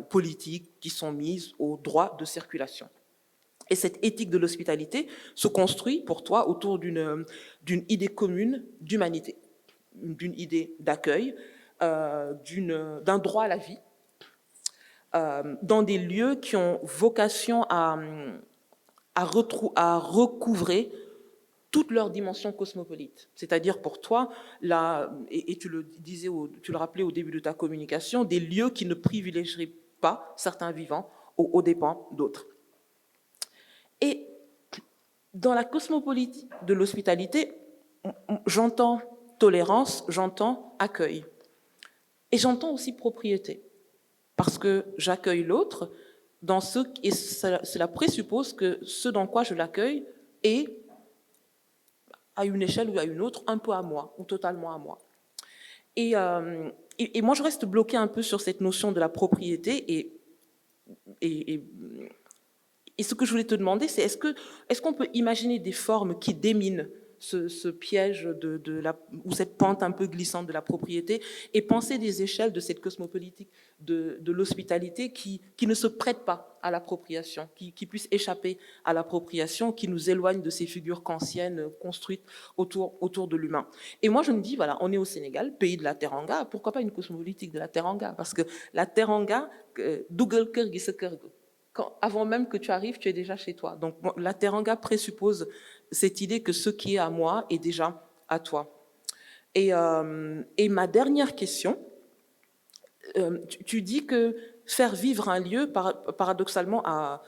politiques qui sont mises au droit de circulation. Et cette éthique de l'hospitalité se construit pour toi autour d'une idée commune d'humanité, d'une idée d'accueil, d'un droit à la vie, dans des lieux qui ont vocation à recouvrer toute leur dimension cosmopolite. C'est-à-dire pour toi, et tu le disais, tu le rappelais au début de ta communication, des lieux qui ne privilégieraient pas certains vivants aux dépens d'autres. Et dans la cosmopolite de l'hospitalité, j'entends tolérance, j'entends accueil. Et j'entends aussi propriété. Parce que j'accueille l'autre et cela présuppose que ce dans quoi je l'accueille est, à une échelle ou à une autre, un peu à moi, ou totalement à moi. Et moi, je reste bloquée un peu sur cette notion de la propriété et ce que je voulais te demander, c'est est-ce qu'on peut imaginer des formes qui déminent ce piège ou cette pente un peu glissante de la propriété et penser des échelles de cette cosmopolitique de l'hospitalité qui ne se prête pas à l'appropriation, qui puisse échapper à l'appropriation, qui nous éloigne de ces figures kantiennes construites autour de l'humain. Et moi, je me dis, voilà, on est au Sénégal, pays de la teranga, pourquoi pas une cosmopolitique de la teranga? Parce que la teranga, dougal kër gi sa kër ga. Avant même que tu arrives, tu es déjà chez toi. Donc, la teranga présuppose cette idée que ce qui est à moi est déjà à toi. Et ma dernière question, tu dis que faire vivre un lieu, paradoxalement à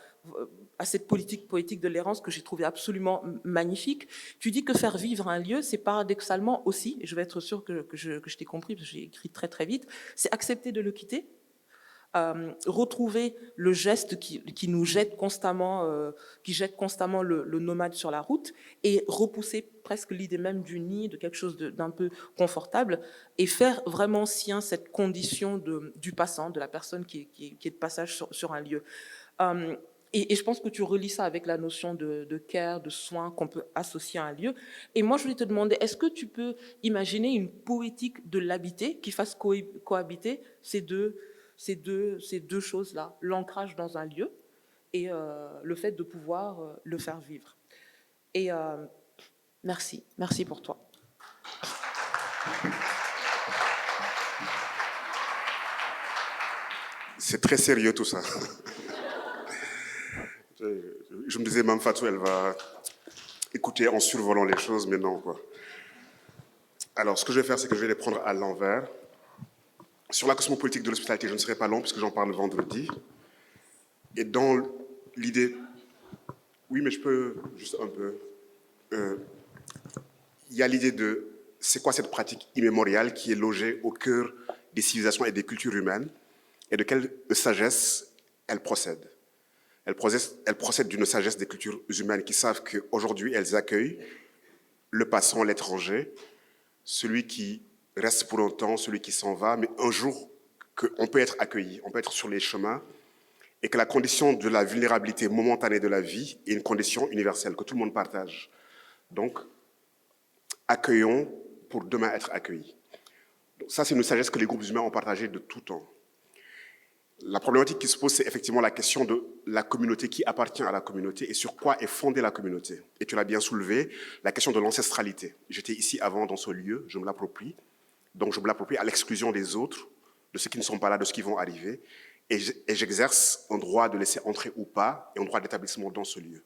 cette politique poétique de l'errance que j'ai trouvée absolument magnifique, tu dis que faire vivre un lieu, c'est paradoxalement aussi, et je vais être sûre que je t'ai compris, parce que j'ai écrit très très vite, c'est accepter de le quitter, retrouver le geste qui nous jette constamment, qui jette constamment le nomade sur la route et repousser presque l'idée même du nid, de quelque chose d'un peu confortable et faire vraiment sien cette condition du passant, de la personne qui est de passage sur un lieu. Et je pense que tu relis ça avec la notion de care, de soin qu'on peut associer à un lieu. Et moi, je voulais te demander, est-ce que tu peux imaginer une poétique de l'habiter qui fasse cohabiter ces deux choses-là, l'ancrage dans un lieu et le fait de pouvoir le faire vivre. Et merci pour toi. C'est très sérieux tout ça. Je me disais, Mme Fatou, elle va écouter en survolant les choses, mais non, quoi. Alors, ce que je vais faire, c'est que je vais les prendre à l'envers. Sur la cosmopolitique de l'hospitalité, je ne serai pas long puisque j'en parle vendredi. Et dans l'idée... Oui, mais je peux juste un peu... Il y a l'idée de... C'est quoi cette pratique immémoriale qui est logée au cœur des civilisations et des cultures humaines et de quelle sagesse elle procède. Elle procède d'une sagesse des cultures humaines qui savent qu'aujourd'hui, elles accueillent le passant, l'étranger, celui qui reste pour longtemps, celui qui s'en va, mais un jour, on peut être accueilli, on peut être sur les chemins, et que la condition de la vulnérabilité momentanée de la vie est une condition universelle, que tout le monde partage. Donc, accueillons pour demain être accueillis. Donc, ça, c'est une sagesse que les groupes humains ont partagée de tout temps. La problématique qui se pose, c'est effectivement la question de la communauté, qui appartient à la communauté et sur quoi est fondée la communauté. Et tu l'as bien soulevé, la question de l'ancestralité. J'étais ici avant dans ce lieu, je me l'approprie. Donc je me l'approprie à l'exclusion des autres, de ceux qui ne sont pas là, de ceux qui vont arriver. Et j'exerce un droit de laisser entrer ou pas, et un droit d'établissement dans ce lieu.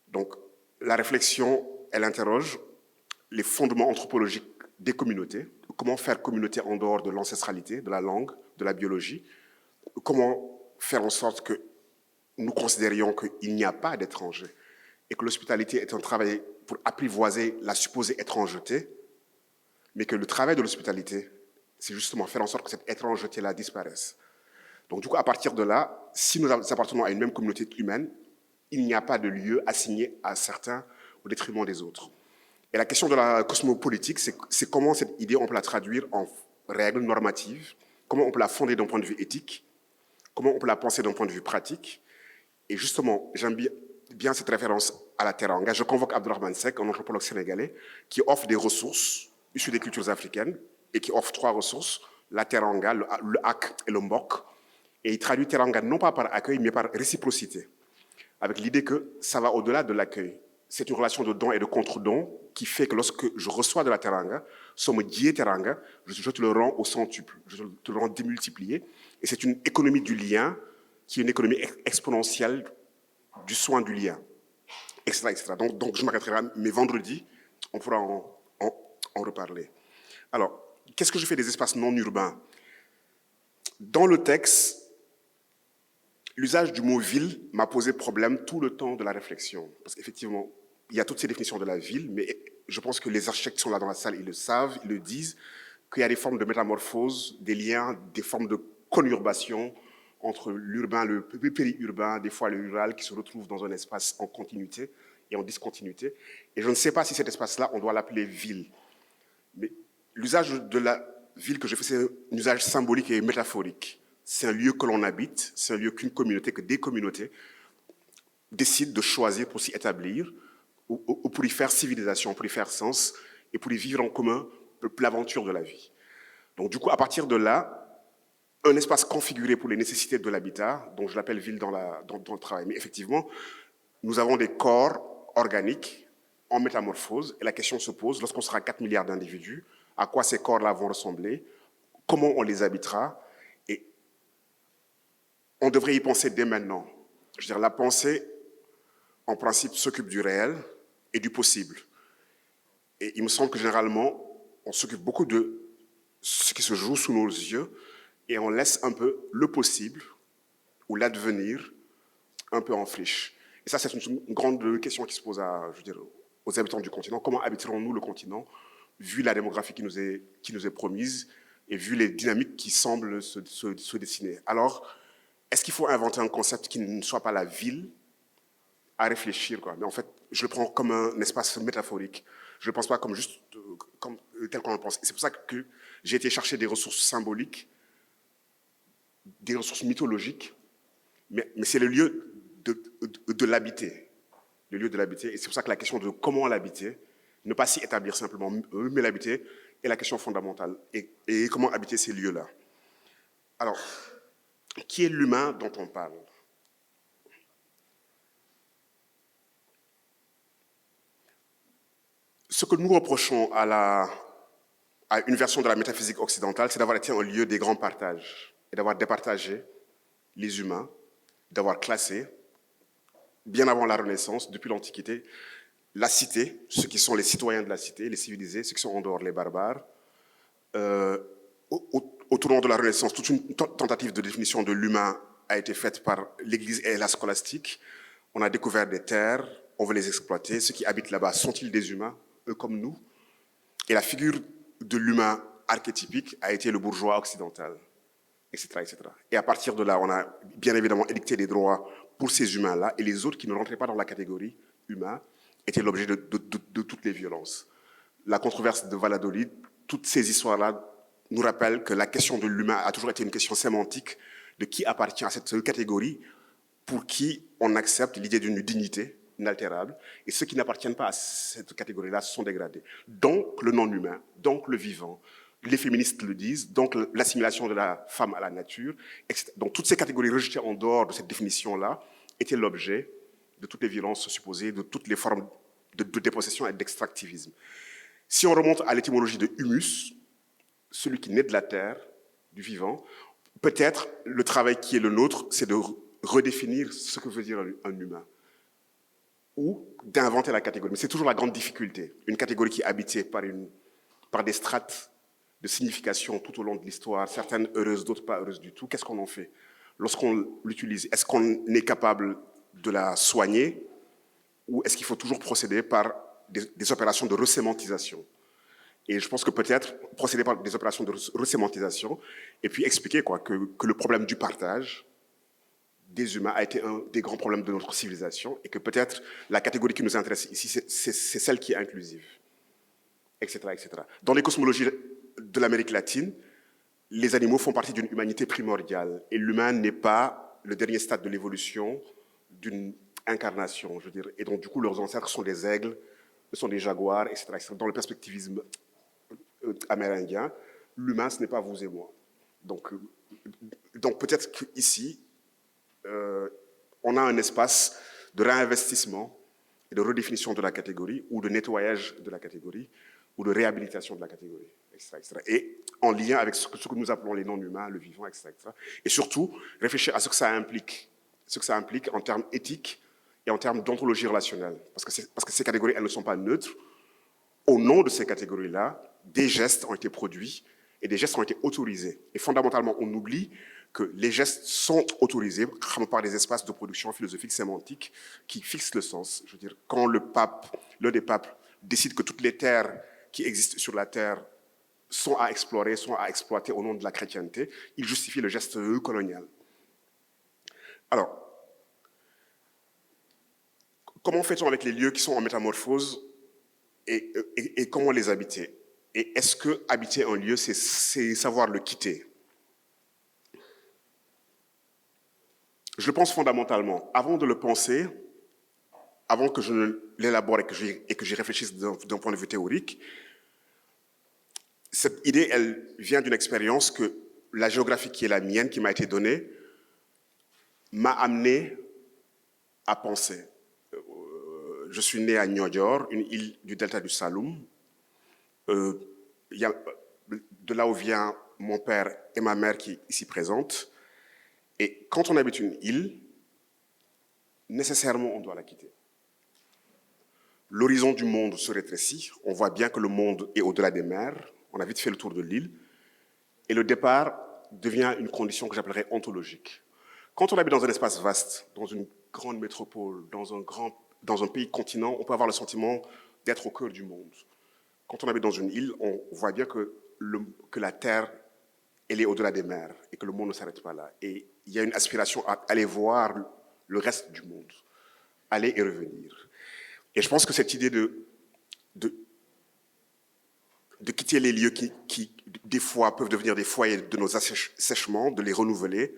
Donc la réflexion, elle interroge les fondements anthropologiques des communautés. Comment faire communauté en dehors de l'ancestralité, de la langue, de la biologie. Comment faire en sorte que nous considérions qu'il n'y a pas d'étrangers et que l'hospitalité est un travail pour apprivoiser la supposée étrangeté, mais que le travail de l'hospitalité, c'est justement faire en sorte que cette étrangeté-là disparaisse. Donc du coup, à partir de là, si nous appartenons à une même communauté humaine, il n'y a pas de lieu assigné à certains au détriment des autres. Et la question de la cosmopolitique, c'est comment cette idée, on peut la traduire en règles normatives, comment on peut la fonder d'un point de vue éthique, comment on peut la penser d'un point de vue pratique. Et justement, j'aime bien cette référence à la teranga. Je convoque Abdourahmane Seck, un anthropologue sénégalais, qui offre des ressources issues des cultures africaines et qui offre 3 ressources, la teranga, le hak et le mbok. Et il traduit teranga non pas par accueil, mais par réciprocité. avec l'idée que ça va au-delà de l'accueil. C'est une relation de don et de contre-don qui fait que lorsque je reçois de la teranga, somme die teranga, je te le rends au centuple, je te le rends démultiplié. Et c'est une économie du lien qui est une économie exponentielle du soin du lien, etc. etc. Donc je m'arrêterai là, mais vendredi, on pourra en reparler. Alors, qu'est-ce que je fais des espaces non urbains? Dans le texte, l'usage du mot « ville » m'a posé problème tout le temps de la réflexion. Parce qu'effectivement, il y a toutes ces définitions de la ville, mais je pense que les architectes qui sont là dans la salle, ils le savent, ils le disent, qu'il y a des formes de métamorphose, des liens, des formes de conurbation entre l'urbain, le périurbain, des fois le rural, qui se retrouvent dans un espace en continuité et en discontinuité. Et je ne sais pas si cet espace-là, on doit l'appeler ville. Mais l'usage de la ville que je fais, c'est un usage symbolique et métaphorique. C'est un lieu que l'on habite, c'est un lieu qu'une communauté, que des communautés décident de choisir pour s'y établir, ou pour y faire civilisation, pour y faire sens, et pour y vivre en commun l'aventure de la vie. Donc du coup, à partir de là, un espace configuré pour les nécessités de l'habitat, dont je l'appelle ville dans le travail. Mais effectivement, nous avons des corps organiques en métamorphose, et la question se pose, lorsqu'on sera 4 milliards d'individus, à quoi ces corps-là vont ressembler, comment on les habitera, et on devrait y penser dès maintenant. Je veux dire, la pensée, en principe, s'occupe du réel et du possible. Et il me semble que généralement, on s'occupe beaucoup de ce qui se joue sous nos yeux et on laisse un peu le possible ou l'advenir un peu en friche. Et ça, c'est une grande question qui se pose je veux dire, aux habitants du continent. Comment habiterons-nous le continent, vu la démographie qui nous est promise et vu les dynamiques qui semblent se dessiner? Alors, est-ce qu'il faut inventer un concept qui ne soit pas la ville à réfléchir, quoi? Mais en fait, je le prends comme un espace métaphorique. Je ne le pense pas comme juste tel qu'on le pense. Et c'est pour ça que j'ai été chercher des ressources symboliques, des ressources mythologiques, mais c'est le lieu de l'habiter. Le lieu de l'habiter. Et c'est pour ça que la question de comment l'habiter, ne pas s'y établir simplement, mais l'habiter, est la question fondamentale. Et comment habiter ces lieux-là. Alors, qui est l'humain dont on parle? Ce que nous reprochons à une version de la métaphysique occidentale, c'est d'avoir été un lieu des grands partages et d'avoir départagé les humains, d'avoir classé, bien avant la Renaissance, depuis l'Antiquité, la cité, ceux qui sont les citoyens de la cité, les civilisés, ceux qui sont en dehors, les barbares. Au tournant de la Renaissance, toute une tentative de définition de l'humain a été faite par l'Église et la scolastique. On a découvert des terres, on veut les exploiter. Ceux qui habitent là-bas sont-ils des humains, eux comme nous? Et la figure de l'humain archétypique a été le bourgeois occidental, etc., etc. Et à partir de là, on a bien évidemment édicté des droits pour ces humains-là, et les autres qui ne rentraient pas dans la catégorie humain étaient l'objet de toutes les violences. La controverse de Valladolid, toutes ces histoires-là nous rappellent que la question de l'humain a toujours été une question sémantique de qui appartient à cette catégorie, pour qui on accepte l'idée d'une dignité inaltérable, et ceux qui n'appartiennent pas à cette catégorie-là sont dégradés. Donc le non-humain, donc le vivant, les féministes le disent, donc l'assimilation de la femme à la nature, etc. Donc toutes ces catégories rejetées en dehors de cette définition-là étaient l'objet de toutes les violences supposées, de toutes les formes de dépossession et d'extractivisme. Si on remonte à l'étymologie de humus, celui qui naît de la terre, du vivant, peut-être le travail qui est le nôtre, c'est de redéfinir ce que veut dire un humain, ou d'inventer la catégorie. Mais c'est toujours la grande difficulté. Une catégorie qui est habitée par des strates de signification tout au long de l'histoire, certaines heureuses, d'autres pas heureuses du tout. Qu'est-ce qu'on en fait lorsqu'on l'utilise? Est-ce qu'on est capable de la soigner, ou est-ce qu'il faut toujours procéder par des opérations de resémantisation? Et je pense que peut-être procéder par des opérations de resémantisation et puis expliquer que le problème du partage des humains a été un des grands problèmes de notre civilisation et que peut-être la catégorie qui nous intéresse ici, c'est celle qui est inclusive, etc., etc. Dans les cosmologies de l'Amérique latine, les animaux font partie d'une humanité primordiale et l'humain n'est pas le dernier stade de l'évolution d'une incarnation, je veux dire. Et donc, du coup, leurs ancêtres sont des aigles, sont des jaguars, etc., etc. Dans le perspectivisme amérindien, l'humain, ce n'est pas vous et moi. Donc peut-être qu'ici, on a un espace de réinvestissement et de redéfinition de la catégorie, ou de nettoyage de la catégorie, ou de réhabilitation de la catégorie, etc. etc. Et en lien avec ce que nous appelons les non-humains, le vivant, etc., etc. Et surtout, réfléchir à ce que ça implique en termes éthiques et en termes d'ontologie relationnelle. Parce que ces catégories, elles ne sont pas neutres. Au nom de ces catégories-là, des gestes ont été produits et des gestes ont été autorisés. Et fondamentalement, on oublie que les gestes sont autorisés par des espaces de production philosophique, sémantique, qui fixent le sens. Je veux dire, quand l'un des papes, décide que toutes les terres qui existent sur la terre sont à explorer, sont à exploiter au nom de la chrétienté, il justifie le geste colonial. Alors, comment fait-on avec les lieux qui sont en métamorphose et comment les habiter? Et est-ce que habiter un lieu, c'est savoir le quitter? Je le pense fondamentalement. Avant de le penser, avant que je ne l'élabore et que j'y réfléchisse d'un point de vue théorique, cette idée, elle vient d'une expérience que la géographie qui est la mienne, qui m'a été donnée, m'a amené à penser. Je suis né à Niodior, une île du delta du Saloum. De là où vient mon père et ma mère qui est ici présente. Et quand on habite une île, nécessairement on doit la quitter. L'horizon du monde se rétrécit, on voit bien que le monde est au-delà des mers, on a vite fait le tour de l'île, et le départ devient une condition que j'appellerais ontologique. Quand on habite dans un espace vaste, dans une grande métropole, dans un pays continent, on peut avoir le sentiment d'être au cœur du monde. Quand on habite dans une île, on voit bien que la Terre, elle est au-delà des mers et que le monde ne s'arrête pas là. Et il y a une aspiration à aller voir le reste du monde, aller et revenir. Et je pense que cette idée de quitter les lieux qui, des fois, peuvent devenir des foyers de nos assèchements, de les renouveler,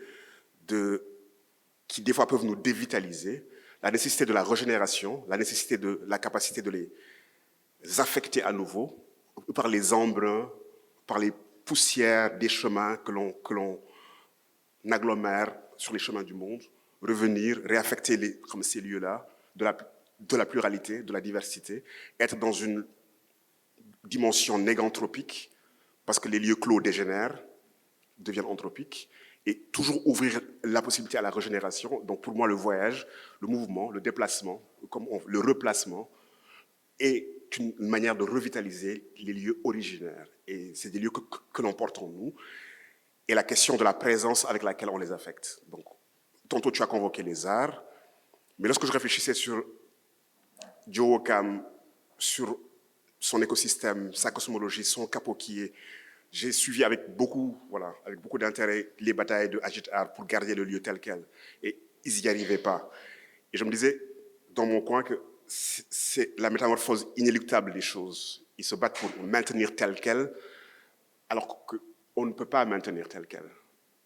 qui, des fois, peuvent nous dévitaliser, la nécessité de la régénération, la nécessité de la capacité de les affecter à nouveau par les embruns, par les poussières des chemins que l'on agglomère sur les chemins du monde, revenir, réaffecter comme ces lieux-là, de la pluralité, de la diversité, être dans une dimension néganthropique, parce que les lieux clos dégénèrent, deviennent anthropiques, et toujours ouvrir la possibilité à la régénération. Donc pour moi, le voyage, le mouvement, le déplacement, le replacement, est une manière de revitaliser les lieux originaires. Et c'est des lieux que l'on porte en nous. Et la question de la présence avec laquelle on les affecte. Donc, tantôt tu as convoqué les arts, mais lorsque je réfléchissais sur Joe Wakam, sur son écosystème, sa cosmologie, son capoquier, j'ai suivi avec beaucoup d'intérêt les batailles de Ajit Art pour garder le lieu tel quel. Et ils n'y arrivaient pas. Et je me disais, dans mon coin, que c'est la métamorphose inéluctable des choses. Ils se battent pour maintenir tel quel, alors qu'on ne peut pas maintenir tel quel.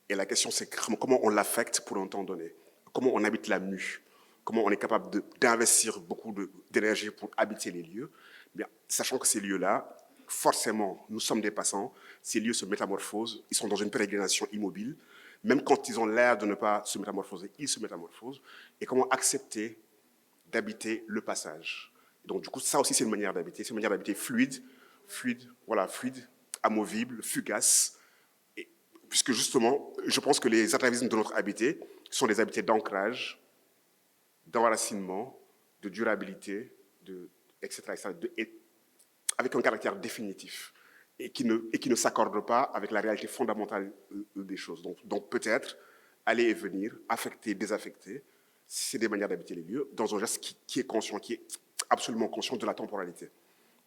Et la question, c'est comment on l'affecte pour un temps donné. Comment on habite la mue. Comment on est capable d'investir beaucoup d'énergie pour habiter les lieux. Bien, sachant que ces lieux-là, forcément, nous sommes des passants, ces lieux se métamorphosent, ils sont dans une pérégrination immobile. Même quand ils ont l'air de ne pas se métamorphoser, ils se métamorphosent. Et comment accepter d'habiter le passage. Et donc, du coup, ça aussi, c'est une manière d'habiter. C'est une manière d'habiter fluide, amovible, fugace. Et, puisque justement, je pense que les atavismes de notre habité sont des habités d'ancrage, d'enracinement, de durabilité, etc. Avec un caractère définitif et qui ne s'accorde pas avec la réalité fondamentale des choses. Donc peut-être aller et venir, affecter, désaffecter, c'est des manières d'habiter les lieux dans un geste qui est conscient, qui est absolument conscient de la temporalité.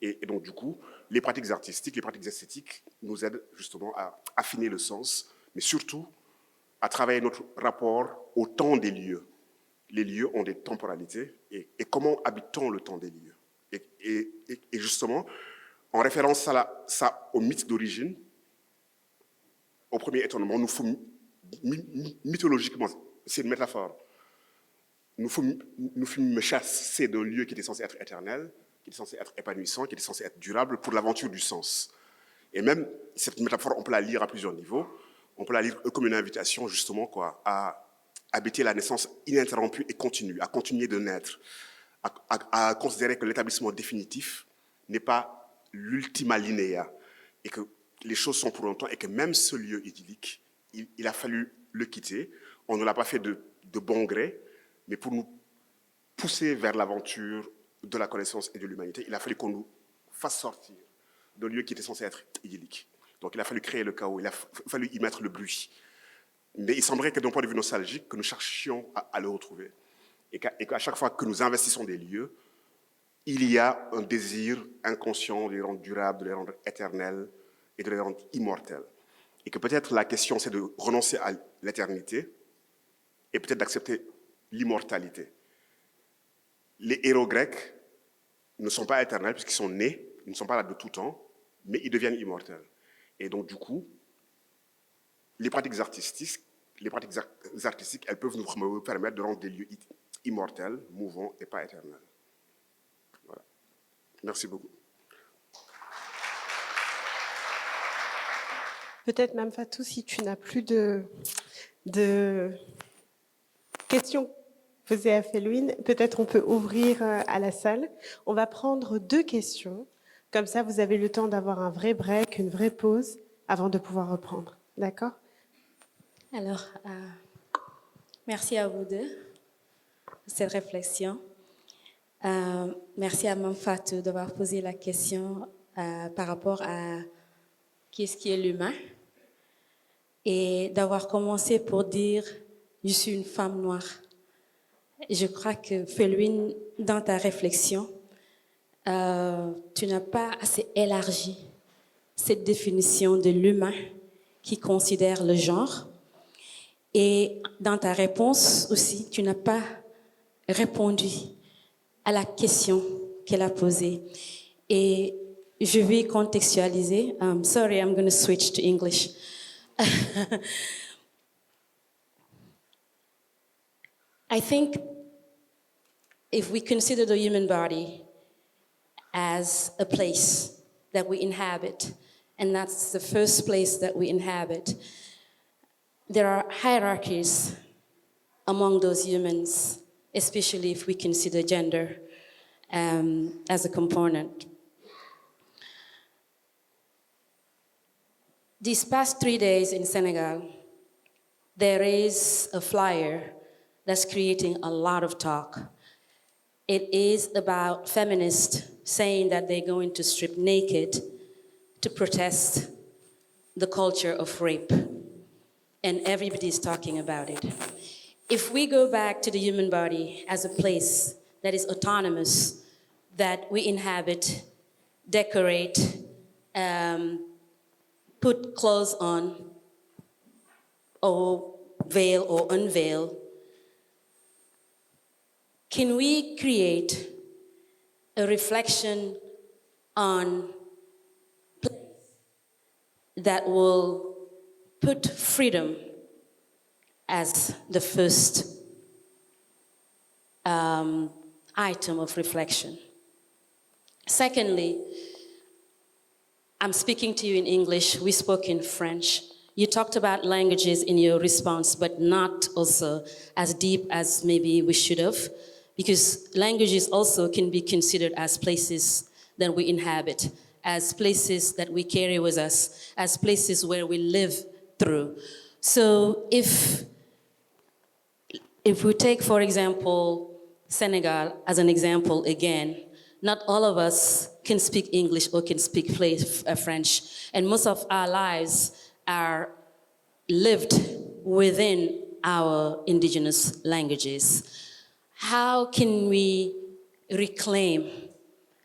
Et donc, du coup, les pratiques artistiques, les pratiques esthétiques nous aident justement à affiner le sens, mais surtout à travailler notre rapport au temps des lieux. Les lieux ont des temporalités, et comment habite-t-on le temps des lieux? Et justement, en référence ça au mythe d'origine, au premier étonnement, nous faut mythologiquement, c'est une métaphore, nous faut me chasser d'un lieu qui était censé être éternel, qui était censé être épanouissant, qui était censé être durable pour l'aventure du sens. Et même cette métaphore, on peut la lire à plusieurs niveaux. On peut la lire comme une invitation justement à habiter la naissance ininterrompue et continue, à continuer de naître, à considérer que l'établissement définitif n'est pas l'ultima linea et que les choses sont pour longtemps et que même ce lieu idyllique, il a fallu le quitter. On ne l'a pas fait de bon gré, mais pour nous pousser vers l'aventure de la connaissance et de l'humanité, il a fallu qu'on nous fasse sortir d'un lieu qui était censé être idyllique. Donc il a fallu créer le chaos, il a fallu y mettre le bruit. Mais il semblerait que d'un point de vue nostalgique, que nous cherchions à le retrouver. Et qu'à chaque fois que nous investissons des lieux, il y a un désir inconscient de les rendre durables, de les rendre éternels et de les rendre immortels. Et que peut-être la question, c'est de renoncer à l'éternité et peut-être d'accepter l'immortalité. Les héros grecs ne sont pas éternels puisqu'ils sont nés, ils ne sont pas là de tout temps, mais ils deviennent immortels. Et donc, du coup, les pratiques artistiques, elles peuvent nous permettre de rendre des lieux immortels, mouvants et pas éternels. Voilà. Merci beaucoup. Peut-être, Mme Fatou, si tu n'as plus de questions posées à Felwine, peut-être on peut ouvrir à la salle. On va prendre 2 questions. Comme ça, vous avez le temps d'avoir un vrai break, une vraie pause, avant de pouvoir reprendre. D'accord ? Alors, merci à vous deux pour cette réflexion. Merci à Mme Fatou d'avoir posé la question par rapport à qu'est-ce qui est l'humain et d'avoir commencé pour dire « je suis une femme noire ». Je crois que, Felwine, dans ta réflexion, tu n'as pas assez élargi cette définition de l'humain qui considère le genre. Et dans ta réponse aussi, tu n'as pas répondu à la question qu'elle a posée. Et je vais contextualiser. Sorry, I'm going to switch to English. I think if we consider the human body as a place that we inhabit, and that's the first place that we inhabit, there are hierarchies among those humans, especially if we consider gender as a component. These past 3 days in Senegal, there is a flyer that's creating a lot of talk. It is about feminists saying that they're going to strip naked to protest the culture of rape. And everybody's talking about it. If we go back to the human body as a place that is autonomous, that we inhabit, decorate, put clothes on, or veil or unveil, can we create a reflection on place that will put freedom as the first item of reflection? Secondly, I'm speaking to you in English, we spoke in French. You talked about languages in your response, but not also as deep as maybe we should have, because languages also can be considered as places that we inhabit, as places that we carry with us, as places where we live through. So if we take, for example, Senegal as an example again, not all of us can speak English or can speak French, and most of our lives are lived within our indigenous languages. How can we reclaim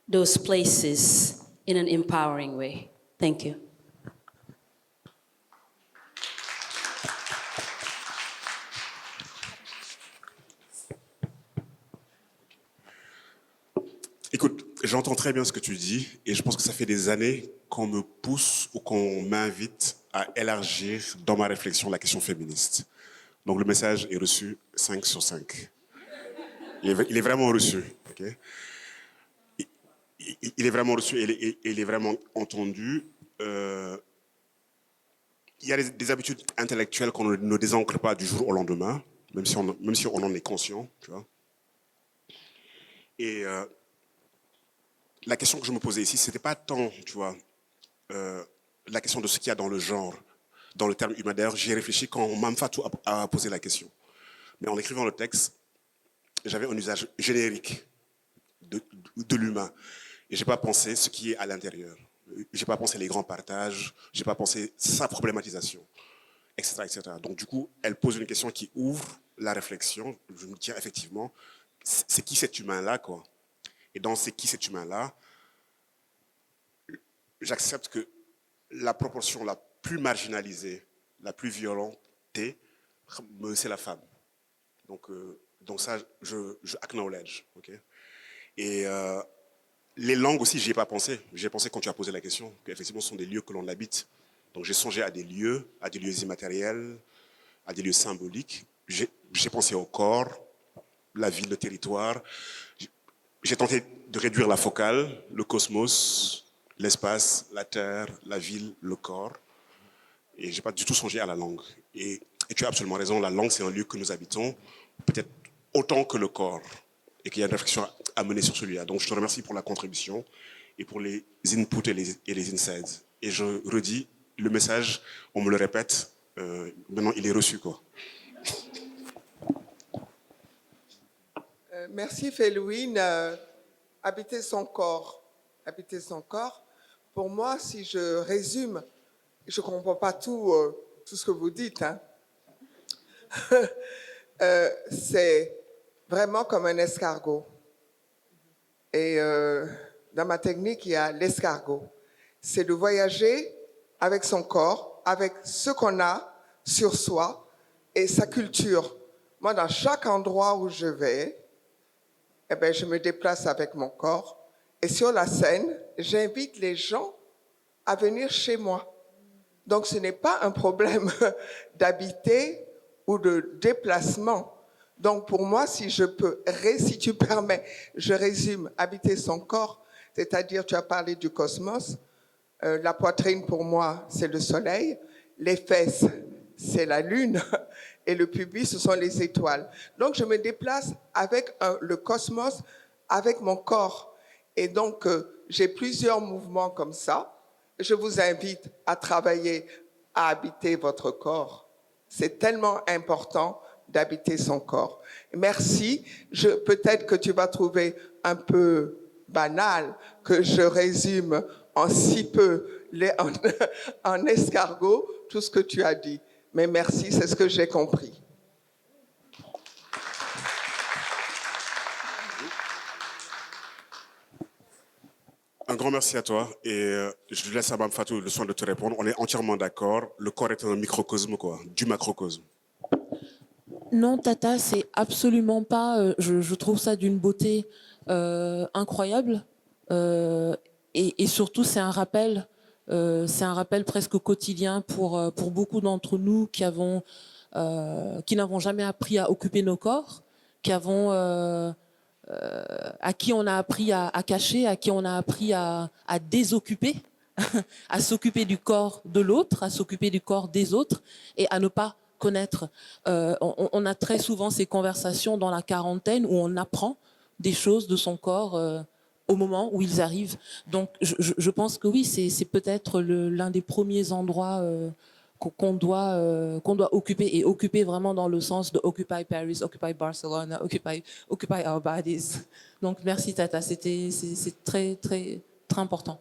those places in an empowering way? Thank you. Écoute, j'entends très bien ce que tu dis et je pense que ça fait des années qu'on me pousse ou qu'on m'invite à élargir dans ma réflexion la question féministe. Donc le message est reçu 5 sur 5. Il est vraiment reçu. Okay? Il est vraiment reçu et il est vraiment entendu. Il y a des habitudes intellectuelles qu'on ne désancre pas du jour au lendemain. même si on en est conscient, tu vois. Et la question que je me posais ici, c'était pas tant, tu vois, la question de ce qu'il y a dans le genre, dans le terme humain. D'ailleurs, j'y ai réfléchi quand Mme Fatou a posé la question. Mais en écrivant le texte, j'avais un usage générique de l'humain. Et je n'ai pas pensé ce qui est à l'intérieur. Je n'ai pas pensé les grands partages, je n'ai pas pensé sa problématisation, etc., etc. Donc du coup, elle pose une question qui ouvre la réflexion. Je me dis, effectivement, c'est qui cet humain-là, quoi. Et dans c'est qui cet humain-là, j'accepte que la proportion la plus marginalisée, la plus violentée, c'est la femme. Donc ça, je acknowledge. Okay? Et les langues aussi, j'y ai pas pensé. J'ai pensé quand tu as posé la question, qu'effectivement, ce sont des lieux que l'on habite. Donc j'ai songé à des lieux immatériels, à des lieux symboliques. J'ai pensé au corps, la ville, le territoire. J'ai tenté de réduire la focale, le cosmos, l'espace, la terre, la ville, le corps. Et je n'ai pas du tout songé à la langue. Et tu as absolument raison, la langue, c'est un lieu que nous habitons, peut-être autant que le corps. Et qu'il y a une réflexion à mener sur celui-là. Donc je te remercie pour la contribution et pour les inputs et les insights. Et je redis, le message, on me le répète, maintenant il est reçu, quoi. Merci Félouine. Habiter son corps. Habiter son corps. Pour moi, si je résume, je ne comprends pas tout ce que vous dites. Hein. C'est vraiment comme un escargot. Et dans ma technique, il y a l'escargot. C'est de voyager avec son corps, avec ce qu'on a sur soi et sa culture. Moi, dans chaque endroit où je vais, eh bien, je me déplace avec mon corps. Et sur la scène, j'invite les gens à venir chez moi. Donc, ce n'est pas un problème d'habiter ou de déplacement. Donc, pour moi, si tu permets, je résume, habiter son corps, c'est-à-dire, tu as parlé du cosmos, la poitrine, pour moi, c'est le soleil, les fesses, c'est la lune, et le pubis, ce sont les étoiles. Donc, je me déplace avec le cosmos, avec mon corps. Et donc, j'ai plusieurs mouvements comme ça. Je vous invite à travailler, à habiter votre corps. C'est tellement important d'habiter son corps. Merci. Peut-être que tu vas trouver un peu banal que je résume en si peu, en escargot, tout ce que tu as dit. Mais merci, c'est ce que j'ai compris. Un grand merci à toi et je laisse à Mme Fatou le soin de te répondre. On est entièrement d'accord. Le corps est un microcosme, quoi, du macrocosme. Non, Tata, c'est absolument pas. Je trouve ça d'une beauté incroyable et surtout c'est un rappel presque quotidien pour beaucoup d'entre nous qui n'avons jamais appris à occuper nos corps, à qui on a appris à cacher, à qui on a appris à désoccuper, à s'occuper du corps de l'autre, à s'occuper du corps des autres et à ne pas connaître. On a très souvent ces conversations dans la quarantaine où on apprend des choses de son corps au moment où ils arrivent. Donc je pense que oui, c'est peut-être l'un des premiers endroits qu'on doit occuper, et occuper vraiment dans le sens de Occupy Paris, Occupy Barcelona, Occupy our bodies. Donc merci Tata, c'est très, très, très important.